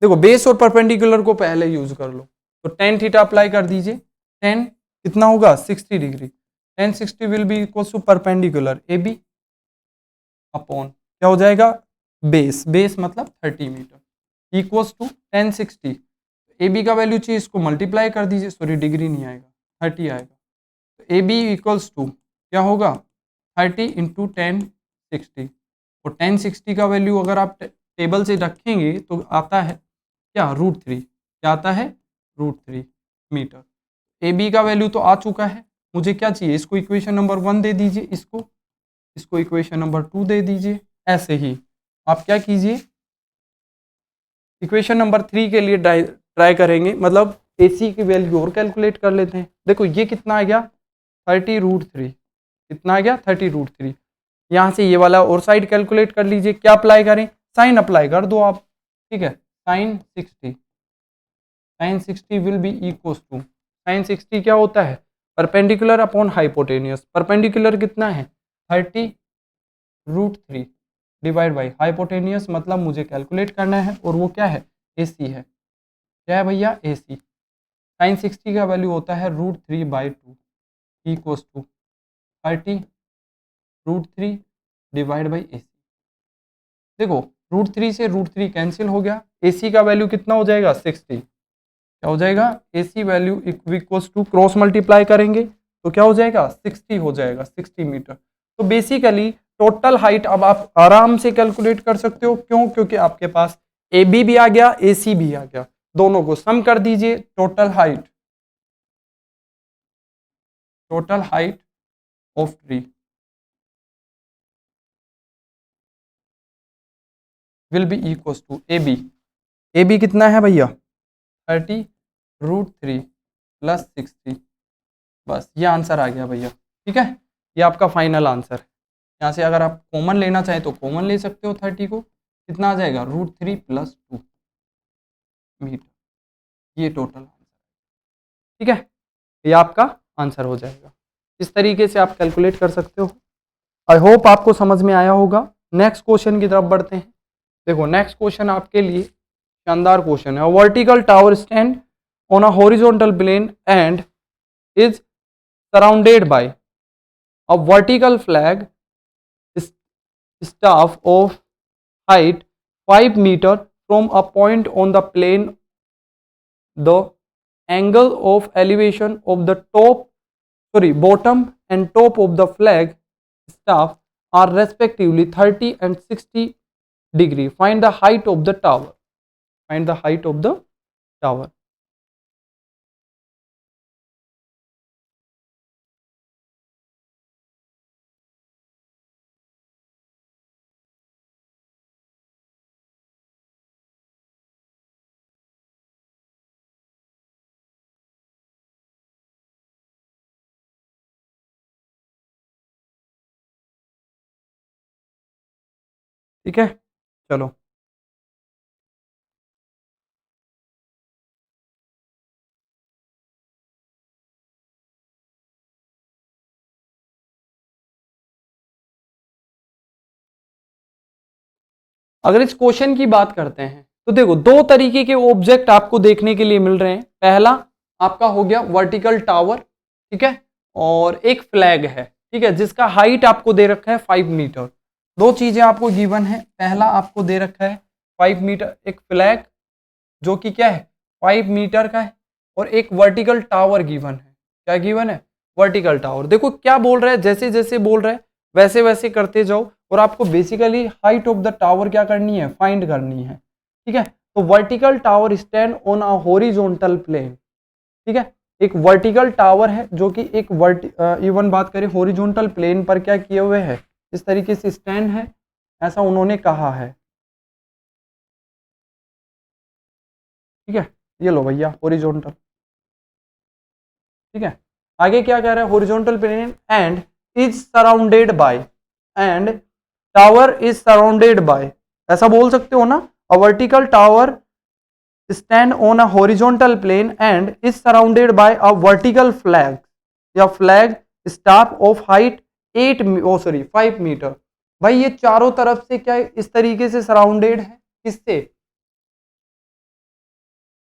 देखो बेस और परपेंडिकुलर को पहले यूज कर लो, तो टेन थीटा अप्लाई कर दीजिए, टेन कितना होगा 60 डिग्री, tan 60 will be equal to perpendicular AB upon क्या हो जाएगा बेस, बेस मतलब 30 metre equals to tan 60, AB का वैल्यू चाहिए, इसको मल्टीप्लाई कर दीजिए, सॉरी डिग्री नहीं आएगा 30 आएगा, तो AB इक्वल्स टू क्या होगा 30 इंटू टेन 60, और टेन 60 का वैल्यू अगर आप टेबल से रखेंगे तो आता है क्या √3, क्या आता है √3 मीटर। AB का वैल्यू तो आ चुका है, मुझे क्या चाहिए, इसको इक्वेशन नंबर 1 दे दीजिए, इसको इक्वेशन नंबर 2 दे दीजिए। ऐसे ही आप क्या कीजिए, इक्वेशन नंबर 3 के लिए ट्राई करेंगे, मतलब AC की वैल्यू और कैलकुलेट कर लेते हैं। देखो ये कितना आ गया 30√3, कितना आ गया 30√3, यहाँ से ये वाला और साइड कैलकुलेट कर लीजिए, क्या अप्लाई करें, साइन अप्लाई कर दो आप, ठीक है, sine 60 will be equals to, sine 60 क्या होता है परपेंडिकुलर अपॉन हाइपोटेनियस, परपेंडिकुलर कितना है 30√3 डिवाइड बाई हाइपोटेनियस, मतलब मुझे कैलकुलेट करना है और वो क्या है AC है, क्या है भैया AC, साइन 60 का वैल्यू होता है √3/2 equals to 30√3 divide by AC। देखो √3 से √3 कैंसिल हो गया, AC का वैल्यू कितना हो जाएगा 60, क्या हो जाएगा AC value equals to cross multiply करेंगे तो क्या हो जाएगा 60 हो जाएगा, 60 मीटर। तो बेसिकली टोटल हाइट अब आप आराम से कैलकुलेट कर सकते हो, क्यों, क्योंकि आपके पास AB भी आ गया AC भी आ गया, दोनों को सम कर दीजिए, total height of tree will be equals to AB कितना है भैया 30√3 प्लस 60, बस ये आंसर आ गया भैया। ठीक है, ये आपका फाइनल आंसर है। यहाँ से अगर आप कॉमन लेना चाहें तो कॉमन ले सकते हो, 30 को कितना आ जाएगा √3 प्लस 2 मीटर, ये टोटल आंसर। ठीक है, ये आपका आंसर हो जाएगा, इस तरीके से आप कैलकुलेट कर सकते हो। आई होप आपको समझ में आया होगा। नेक्स्ट क्वेश्चन की तरफ बढ़ते हैं। देखो नेक्स्ट क्वेश्चन आपके लिए शानदार क्वेश्चन है। Vertical tower stand on a horizontal plane and is surrounded by a vertical flag staff of height 5 meter from a point on the plane. The angle of elevation of the bottom and top of the flag staff are respectively 30 and 60 degree. Find the height of the tower. Find the height of the tower. ठीक है, चलो अगर इस क्वेश्चन की बात करते हैं तो देखो दो तरीके के ऑब्जेक्ट आपको देखने के लिए मिल रहे हैं। पहला आपका हो गया वर्टिकल टावर, ठीक है, और एक फ्लैग है, ठीक है, जिसका हाइट आपको दे रखा है 5 मीटर। दो चीजें आपको गिवन है, पहला आपको दे रखा है 5 मीटर एक फ्लैग जो कि क्या है 5 मीटर का है, और एक वर्टिकल टावर गिवन है। क्या गिवन है वर्टिकल टावर। देखो क्या बोल रहा है, जैसे जैसे बोल रहा है वैसे वैसे करते जाओ, और आपको basically height of the tower क्या करनी है फाइंड करनी है। ठीक है, तो vertical tower stand on a horizontal plane, ठीक है, एक वर्टिकल टावर है जो कि एक इवन बात करें हॉरिजॉन्टल प्लेन पर क्या किए हुए है, इस तरीके से स्टैंड है, ऐसा उन्होंने कहा है। ठीक है, ये लो भैया हॉरिजॉन्टल। ठीक है, आगे क्या कह रहा है horizontal plane and is surrounded by, and tower is surrounded by, ऐसा बोल सकते हो ना। A vertical tower stand on a horizontal plane and is surrounded by a vertical flag या flag staff of height 5 metre. भाई ये चारों तरफ से क्या इस तरीके से सराउंडेड है, किससे?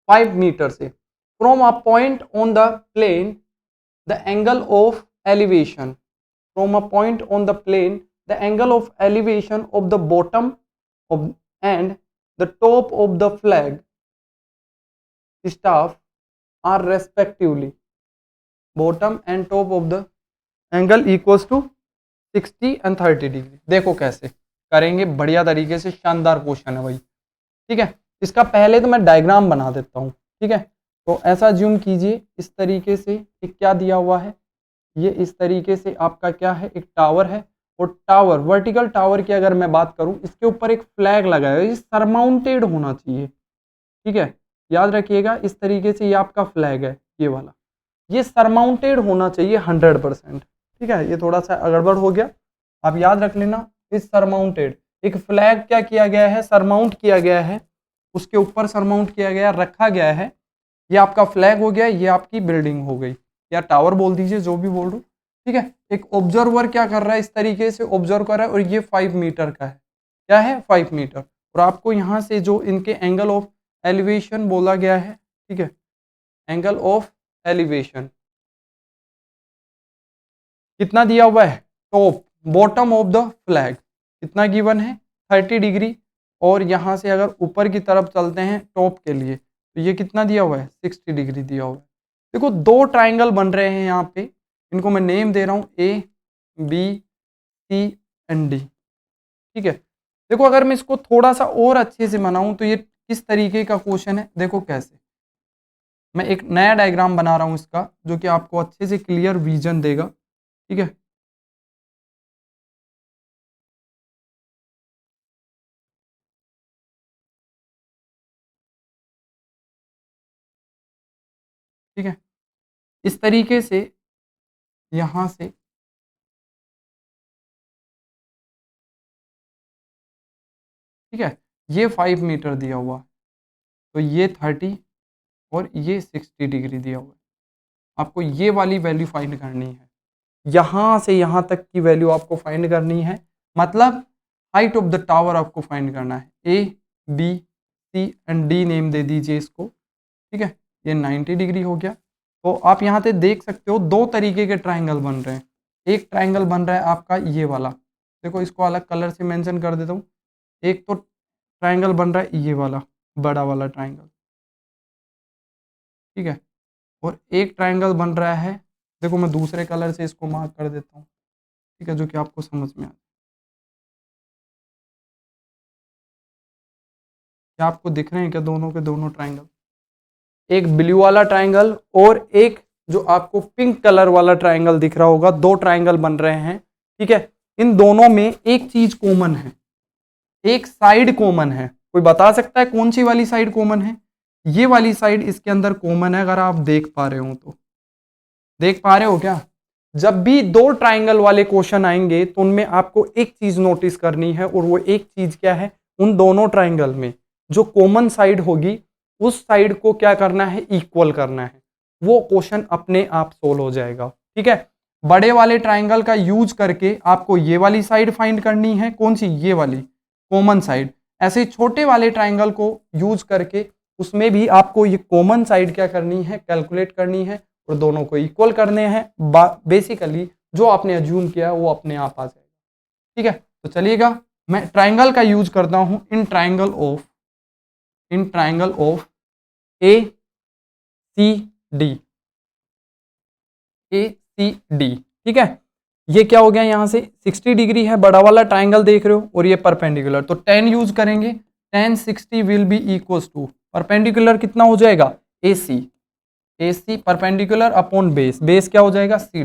5 मीटर से। From a point on the plane the angle of elevation, from a point on the plane the angle of elevation of the bottom of and the top of the flag staff are respectively bottom and top of the angle equals to 60 and 30 degree. देखो कैसे करेंगे, बढ़िया तरीके से, शानदार क्वेश्चन है भाई। ठीक है, इसका पहले तो मैं डायग्राम बना देता हूँ। ठीक है, तो ऐसा ज्यूम कीजिए इस तरीके से, एक क्या दिया हुआ है, ये इस तरीके से आपका क्या है, एक टावर है, और टावर, वर्टिकल टावर की अगर मैं बात करूं, इसके ऊपर एक फ्लैग लगा है, ये सरमाउंटेड होना चाहिए। ठीक है, याद रखिएगा, इस तरीके से ये आपका फ्लैग है, ये वाला, ये सरमाउंटेड होना चाहिए 100%। ठीक है, ये थोड़ा सा गड़बड़ हो गया, आप याद रख लेना, इस सरमाउंटेड, एक फ्लैग क्या किया गया है, सरमाउंट किया गया है, उसके ऊपर सरमाउंट किया गया, रखा गया है, ये आपका फ्लैग हो गया, ये आपकी बिल्डिंग हो गई, या टावर बोल दीजिए, जो भी बोल दो। ठीक है, एक ऑब्जर्वर क्या कर रहा है, इस तरीके से ऑब्जर्व कर रहा है, और ये 5 मीटर का है, क्या है, 5 मीटर, और आपको यहाँ से जो इनके एंगल ऑफ एलिवेशन बोला गया है, ठीक है, एंगल ऑफ एलिवेशन कितना दिया हुआ है, top bottom of the flag कितना गिवन है, 30 डिग्री, और यहाँ से अगर ऊपर की तरफ चलते हैं टॉप के लिए, तो ये कितना दिया हुआ है, 60 डिग्री दिया हुआ है। देखो दो ट्राइंगल बन रहे हैं यहाँ पे, इनको मैं नेम दे रहा हूँ A B C and D. ठीक है, देखो अगर मैं इसको थोड़ा सा और अच्छे से बनाऊं तो ये किस तरीके का क्वेश्चन है, देखो कैसे, मैं एक नया डायग्राम बना रहा हूं इसका, जो कि आपको अच्छे से क्लियर विजन देगा। ठीक है, ठीक है, इस तरीके से यहां से, ठीक है, ये 5 मीटर दिया हुआ है, तो ये 30 और ये 60 डिग्री दिया हुआ है, आपको ये वाली वैल्यू फाइंड करनी है, यहां से यहां तक की वैल्यू आपको फाइंड करनी है, मतलब हाइट ऑफ द टावर आपको फाइंड करना है, A B C and D name दे दीजिए इसको। ठीक है, ये 90 डिग्री हो गया। तो आप यहाँ पे देख सकते हो दो तरीके के ट्राइंगल बन रहे हैं, एक ट्राइंगल बन रहा है आपका ये वाला, देखो इसको अलग कलर से मेंशन कर देता हूँ, एक तो ट्राइंगल बन रहा है ये वाला बड़ा वाला ट्राइंगल, ठीक है, और एक ट्राइंगल बन रहा है, देखो मैं दूसरे कलर से इसको मार्क कर देता हूँ, ठीक है, जो कि आपको समझ में आ, क्या आपको दिख रहे हैं क्या दोनों के दोनों ट्राइंगल, एक ब्लू वाला ट्राइंगल और एक जो आपको पिंक कलर वाला ट्राइंगल दिख रहा होगा, दो ट्राइंगल बन रहे हैं। ठीक है, इन दोनों में एक चीज कॉमन है, एक साइड कॉमन है, कोई बता सकता है कौन सी वाली साइड कॉमन है, ये वाली साइड इसके अंदर कॉमन है, अगर आप देख पा रहे हो तो, देख पा रहे हो क्या, जब भी दो ट्राइंगल वाले क्वेश्चन आएंगे तो उनमें आपको एक चीज नोटिस करनी है, और वो एक चीज क्या है, उन दोनों ट्राइंगल में जो कॉमन साइड होगी उस साइड को क्या करना है, इक्वल करना है, वो क्वेश्चन अपने आप सोल्व हो जाएगा। ठीक है, बड़े वाले ट्राइंगल का यूज करके आपको ये वाली साइड फाइंड करनी है, कौन सी, ये वाली कॉमन साइड, ऐसे छोटे वाले ट्राइंगल को यूज करके उसमें भी आपको ये कॉमन साइड क्या करनी है, कैलकुलेट करनी है, और दोनों को इक्वल करने हैं। बेसिकली जो आपने अज्यूम किया वो अपने आप आ जाएगा। ठीक है, तो चलिएगा मैं ट्राइंगल का यूज करता हूं, in triangle of A C D, A C D. ठीक है, ये क्या हो गया, यहां से 60 डिग्री है, बड़ा वाला ट्राइंगल देख रहे हो, और ये परपेंडिकुलर, तो 10 यूज करेंगे, 10 60 will be equals to perpendicular कितना हो जाएगा, A C perpendicular upon base, base क्या हो जाएगा, सी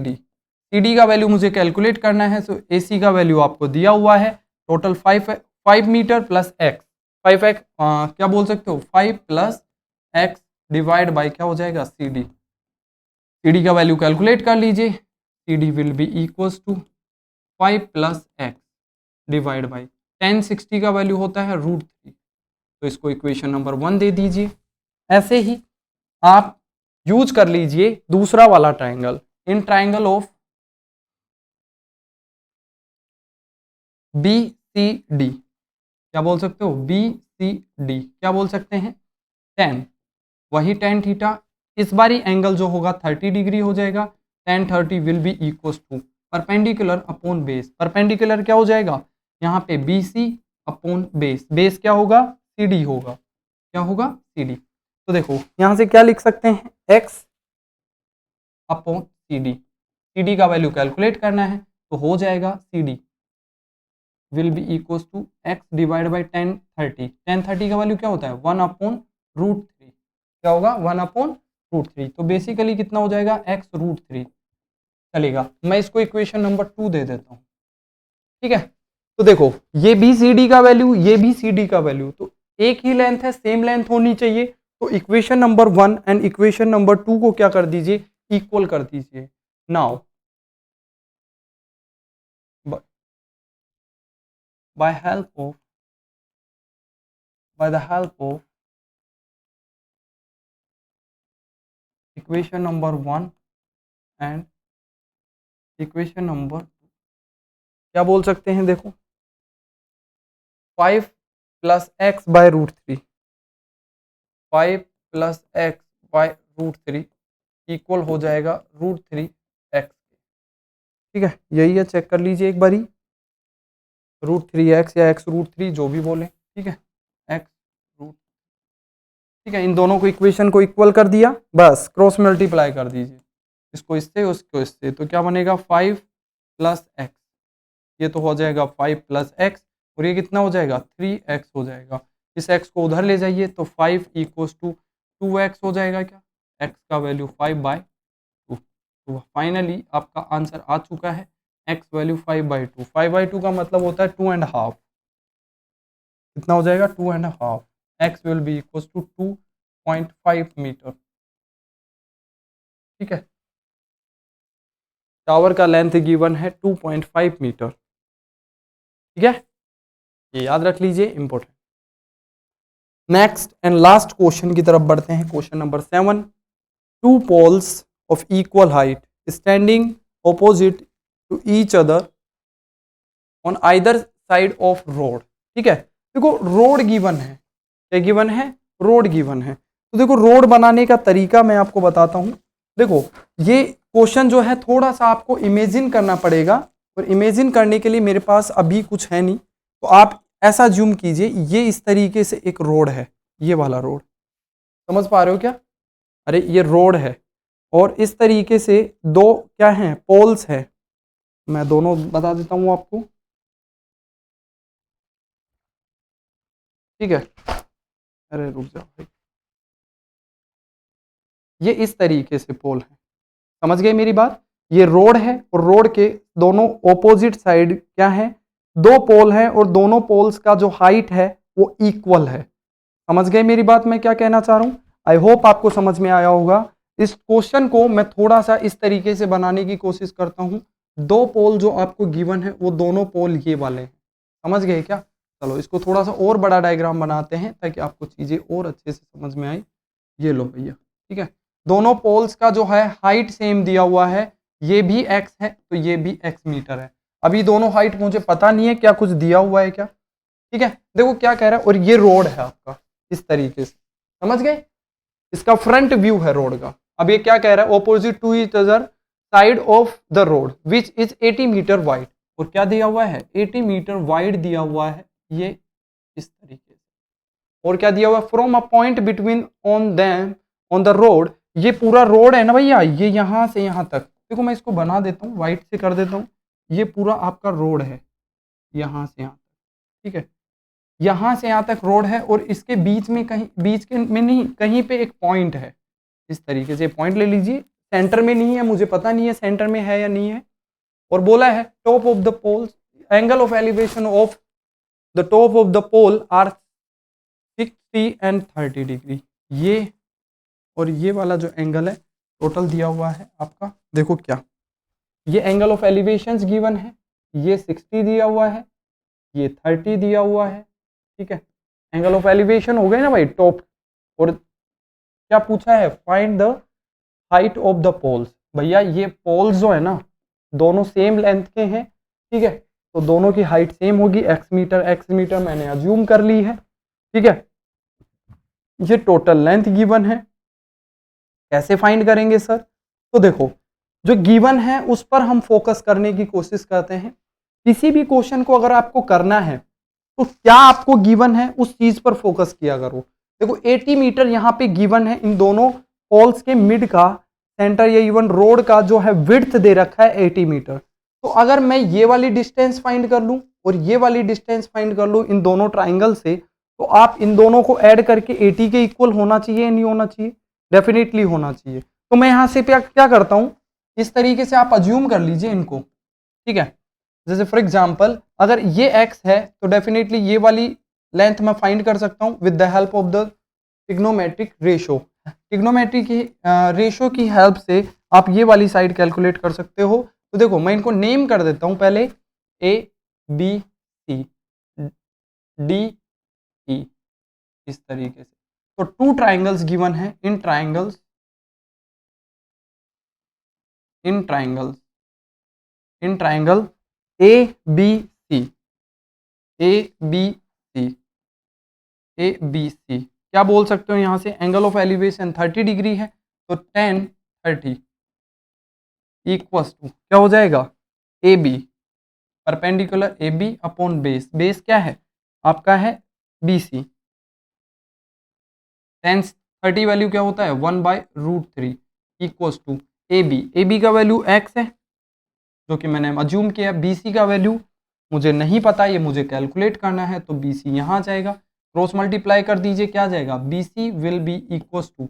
डी का वैल्यू मुझे कैलकुलेट करना है, तो ए सी का वैल्यू आपको दिया हुआ है, total 5 metre plus x, 5x क्या बोल सकते हो, 5 प्लस एक्स डिवाइड बाई क्या हो जाएगा, सी डी का वैल्यू कैलकुलेट कर लीजिए, C D will be equals to 5 plus X divide by tan 60 का वैल्यू होता है √3, तो इसको इक्वेशन नंबर 1 दे दीजिए। ऐसे ही आप यूज कर लीजिए दूसरा वाला triangle, in triangle of BCD, क्या बोल सकते हो, BCD क्या बोल सकते हैं, tan, वही tan थीटा, इस बारी एंगल जो होगा 30 डिग्री हो जाएगा, tan 30 will be equals to perpendicular upon base, perpendicular क्या हो जाएगा यहाँ पे BC अपॉन बेस, बेस क्या होगा CD होगा, क्या होगा CD। तो देखो यहां से क्या लिख सकते हैं, x अपॉन CD का वैल्यू कैलकुलेट करना है तो हो जाएगा CD will be equal to X divide by tan 30, tan 30 का वैल्यू क्या होता है 1 अपॉन √3, क्या होगा 1 अपॉन √3, तो बेसिकली कितना हो जाएगा x √3 चलेगा। मैं इसको इक्वेशन नंबर 2 दे देता हूँ, ठीक है। तो देखो ये भी CD का वैल्यू, ये भी CD का वैल्यू, तो एक ही लेंथ है, सेम लेंथ होनी चाहिए, तो equation number 1 and equation number 2 को क्या कर दीजिए, इक्वल कर दीजिए। Now by the help of equation number 1 and equation number 2 क्या बोल सकते हैं, देखो 5 plus X by √3, 5 plus X by √3 equal हो जाएगा √3 एक्स, ठीक है, यही है, चेक कर लीजिए एक बारी, √3 एक्स या x √3 जो भी बोले, ठीक है, x √, ठीक है, इन दोनों को इक्वेशन को इक्वल कर दिया, बस क्रॉस मल्टीप्लाई कर दीजिए, इसको इससे उसको इससे, तो क्या बनेगा 5 प्लस एक्स, ये तो हो जाएगा 5 प्लस एक्स, और ये कितना हो जाएगा 3x हो जाएगा, इस x को उधर ले जाइए तो 5 इक्वल्स टू 2x हो जाएगा, क्या x का वैल्यू 5/2, तो फाइनली आपका आंसर आ चुका है, x वैल्यू 5/2, 5/2 का मतलब होता है 2.5, कितना हो जाएगा 2.5, x will be equals to 2.5 metre, ठीक है, टावर का लेंथ गिवन है 2.5 मीटर, ठीक है, ये याद रख लीजिए, important. Next and last question की तरफ बढ़ते हैं, question number 7, two poles of equal height standing opposite to each other on either side of road, ठीक है, देखो रोड गिवन है, क्या गिवन है, रोड गिवन है, तो देखो रोड बनाने का तरीका मैं आपको बताता हूं, देखो ये क्वेश्चन जो है थोड़ा सा आपको इमेजिन करना पड़ेगा, और इमेजिन करने के लिए मेरे पास अभी कुछ है नहीं, तो आप ऐसा ज्यूम कीजिए ये इस तरीके से एक रोड है, ये वाला रोड, समझ पा रहे हो क्या, अरे ये रोड है, और इस तरीके से दो क्या हैं, पोल्स है, मैं दोनों बता देता हूं आपको, ठीक है, अरे रुक जाओ भाई, ये इस तरीके से पोल है, समझ गए मेरी बात, ये रोड है और रोड के दोनों ऑपोजिट साइड क्या है, दो पोल हैं, और दोनों पोल्स का जो हाइट है वो इक्वल है, समझ गए मेरी बात मैं क्या कहना चाह रहा हूं, आई होप आपको समझ में आया होगा। इस क्वेश्चन को मैं थोड़ा सा इस तरीके से बनाने की कोशिश करता हूं, दो पोल जो आपको गिवन है वो दोनों पोल ये वाले हैं, समझ गए क्या, चलो इसको थोड़ा सा और बड़ा डायग्राम बनाते हैं ताकि आपको चीजें और अच्छे से समझ में आई, ये लो भैया, ठीक है, दोनों पोल्स का जो है हाइट सेम दिया हुआ है, ये भी x है तो ये भी x मीटर है, अभी दोनों हाइट मुझे पता नहीं है क्या कुछ दिया हुआ है क्या, ठीक है, देखो क्या कह रहा है, और ये रोड है आपका इस तरीके से, समझ गए, इसका फ्रंट व्यू है रोड का, अब ये क्या कह रहा है, opposite to each other side of the road which is 80 metre wide, और क्या दिया हुआ है 80 मीटर वाइड दिया हुआ है, ये इस तरीके से, और क्या दिया हुआ है, from a point between on them on the road, ये पूरा रोड है ना भैया, ये यहां से यहां तक, देखो मैं इसको बना देता हूँ, व्हाइट से कर देता हूँ, ये पूरा आपका रोड है, यहां से यहां तक, ठीक है, यहां से यहां तक रोड है, और इसके बीच में कहीं, बीच के में नहीं, कहीं पे एक पॉइंट है, इस तरीके से पॉइंट ले लीजिए, सेंटर में नहीं है, मुझे पता नहीं है सेंटर में है या नहीं है, और बोला है top of the pole, angle of elevation of the top of the pole are 60 and 30 degree, ये और ये वाला जो एंगल है टोटल दिया हुआ है आपका, देखो क्या, ये एंगल ऑफ एलिवेशंस गिवन है, ये 60 दिया हुआ है, ये 30 दिया हुआ है, ठीक है। एंगल ऑफ एलिवेशन हो गए ना भाई टॉप। और क्या पूछा है, find the height of the poles. भैया ये पोल्स जो है ना दोनों सेम लेंथ के हैं, ठीक है, तो दोनों की हाइट सेम होगी। एक्स मीटर मैंने अज्यूम कर ली है, ठीक है। ये टोटल लेंथ गिवन है, कैसे फाइंड करेंगे सर? तो देखो जो गिवन है उस पर हम फोकस करने की कोशिश करते हैं। किसी भी क्वेश्चन को अगर आपको करना है तो क्या आपको गिवन है उस चीज पर फोकस किया करो। देखो 80 मीटर यहाँ पे गिवन है, इन दोनों पोल्स के मिड का, सेंटर या इवन रोड का जो है विड्थ दे रखा है 80 मीटर। तो अगर मैं ये वाली डिस्टेंस फाइंड कर लूं और ये वाली डिस्टेंस फाइंड कर लूं इन दोनों ट्राइंगल से, तो आप इन दोनों को ऐड करके 80 के इक्वल होना चाहिए या नहीं होना चाहिए? डेफिनेटली होना चाहिए। तो मैं यहां से क्या करता हूं, इस तरीके से आप अज्यूम कर लीजिए इनको, ठीक है। जैसे फॉर एग्जांपल अगर ये x है तो डेफिनेटली ये वाली लेंथ मैं फाइंड कर सकता हूं with the help of the trigonometric ratio. Trigonometric ratio की हेल्प से आप ये वाली साइड कैलकुलेट कर सकते हो। तो देखो मैं इनको नेम कर देता हूं पहले, ए बी सी डी ई, इस तरीके से। तो टू ट्राइंगल्स गिवन है, in triangles in triangle A B C, A B C, A B C, क्या बोल सकते हो यहां से, एंगल ऑफ एलिवेशन 30 डिग्री है, तो 10 30 इक्वल्स टू क्या हो जाएगा, A B perpendicular A B upon base. Base क्या है आपका, है बी सी। 10 30 वैल्यू क्या होता है 1/√3 equals to A B. A B का वैल्यू x है जो कि मैंने अज्यूम किया। बी सी का वैल्यू मुझे नहीं पता, ये मुझे कैलकुलेट करना है, तो बी सी यहाँ जाएगा, क्रॉस मल्टीप्लाई कर दीजिए, क्या जाएगा, B C will be equals to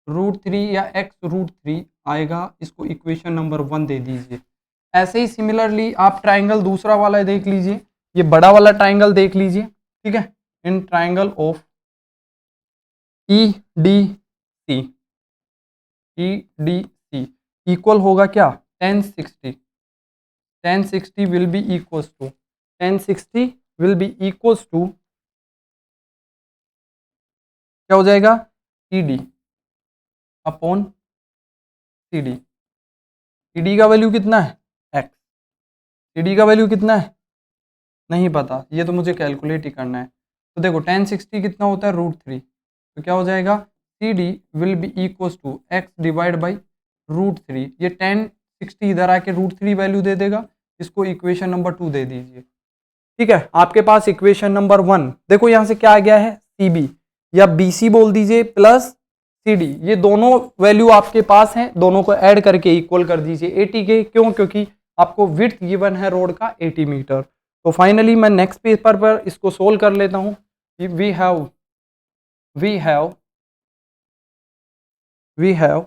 √3 या x√3 आएगा। इसको इक्वेशन नंबर 1 दे दीजिए। ऐसे ही सिमिलरली आप ट्राइंगल दूसरा वाला देख लीजिए, ये बड़ा वाला ट्राइंगल देख लीजिए, ठीक है। In triangle of E D C, E D C equal होगा क्या 1060, 1060 will be equals to 1060 will be equals to क्या हो जाएगा, CD अपॉन CD। CD का वैल्यू कितना है x, CD का वैल्यू कितना है नहीं पता, ये तो मुझे कैलकुलेट ही करना है। तो देखो 1060 कितना होता है √3, तो क्या हो जाएगा CD will be equals to x divide by √3। ये 1060 इधर आके √3 वैल्यू दे देगा, इसको इक्वेशन नंबर 2 दे दीजिए, ठीक है। आपके पास इक्वेशन नंबर 1 देखो यहां से क्या आ गया है, CB या BC बोल दीजिए प्लस CD। ये दोनों वैल्यू आपके पास हैं, दोनों को ऐड करके इक्वल कर दीजिए 80 के। क्यों? क्योंकि आपको विड्थ गिवन है रोड का 80 मीटर। तो फाइनली मैं नेक्स्ट पेपर पर इसको सोल्व कर लेता हूं। We have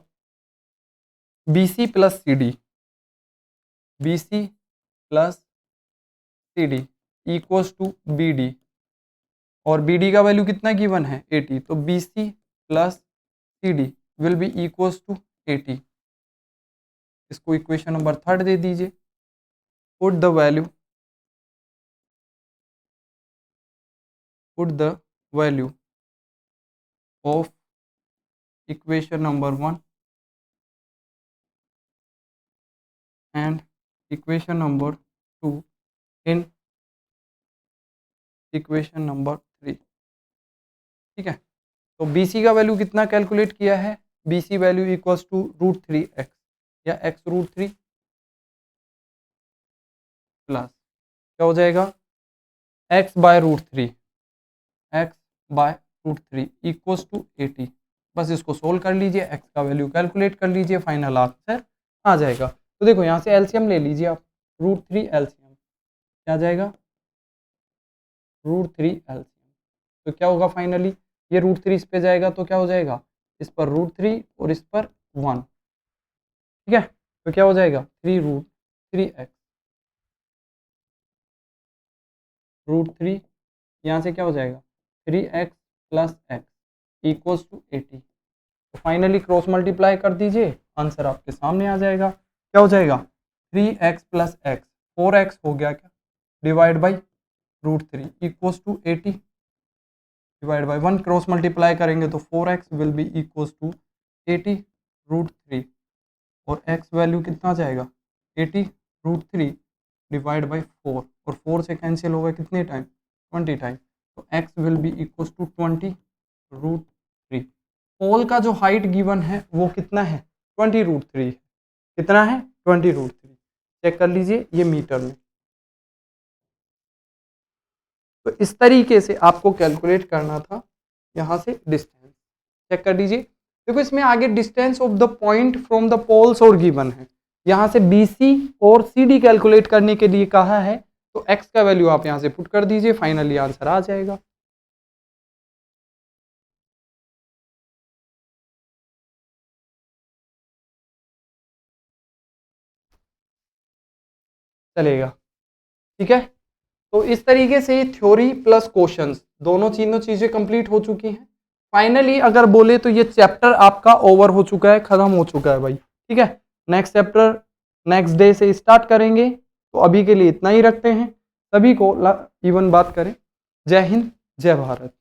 BC plus CD, BC plus CD equals to BD, और BD का वैल्यू कितना गिवन है 80, तो BC plus CD will be equals to 80। इसको इक्वेशन नंबर 3 दे दीजिए। Put the value of equation number 1 and equation number 2 in equation number 3, ठीक है। तो BC का वैल्यू कितना कैलकुलेट किया है, BC value equals to √3x या x√3 प्लस क्या हो जाएगा x/√3, x/√3 इक्वल्स टू 80। बस इसको सोल्व कर लीजिए, x का वैल्यू कैलकुलेट कर लीजिए, फाइनल आंसर आ जाएगा। तो देखो यहाँ से एलसीएम ले लीजिए आप, √3 एलसीएम क्या जाएगा, √3 एलसीएम। तो क्या होगा फाइनली, ये √3 इस पे जाएगा तो क्या हो जाएगा, इस पर √3 और इस पर 1, ठीक है। तो क्या हो जाएगा 3√3x, √3 यहाँ से क्या हो जाएगा 3x plus x equals to 80। तो फाइनली क्रॉस मल्टीप्लाई कर दीजिए, आंसर आपके सामने आ जाएगा। क्या हो जाएगा 3x प्लस x 4x हो गया क्या, divide by √3 equals to 80 divide by 1, cross multiply करेंगे तो 4x will be equals to 80 √3 और x वैल्यू कितना जाएगा 80 √3 डिवाइड बाई 4 और 4 से कैंसिल होगा कितने टाइम 20 टाइम, तो x will be equals to 20 √3। Pole का जो हाइट गिवन है वो कितना है 20 √3 है, कितना है 20 √3। चेक कर लीजिए ये मीटर में। तो इस तरीके से आपको कैलकुलेट करना था यहाँ से डिस्टेंस। चेक कर लीजिए, देखो इसमें आगे distance of the point from the poles और गिवन है, यहाँ से BC और CD कैलकुलेट करने के लिए कहा है, तो x का वैल्यू आप यहाँ से पुट कर दीजिए, फाइनली आंसर आ जाएगा। चलेगा, ठीक है। तो इस तरीके से थ्योरी प्लस क्वेश्चंस दोनों चीजें कंप्लीट हो चुकी हैं। फाइनली अगर बोले तो ये चैप्टर आपका ओवर हो चुका है, खत्म हो चुका है भाई, ठीक है। नेक्स्ट चैप्टर नेक्स्ट डे से स्टार्ट करेंगे, तो अभी के लिए इतना ही रखते हैं। सभी को इवन बात करें। जय हिंद, जय भारत।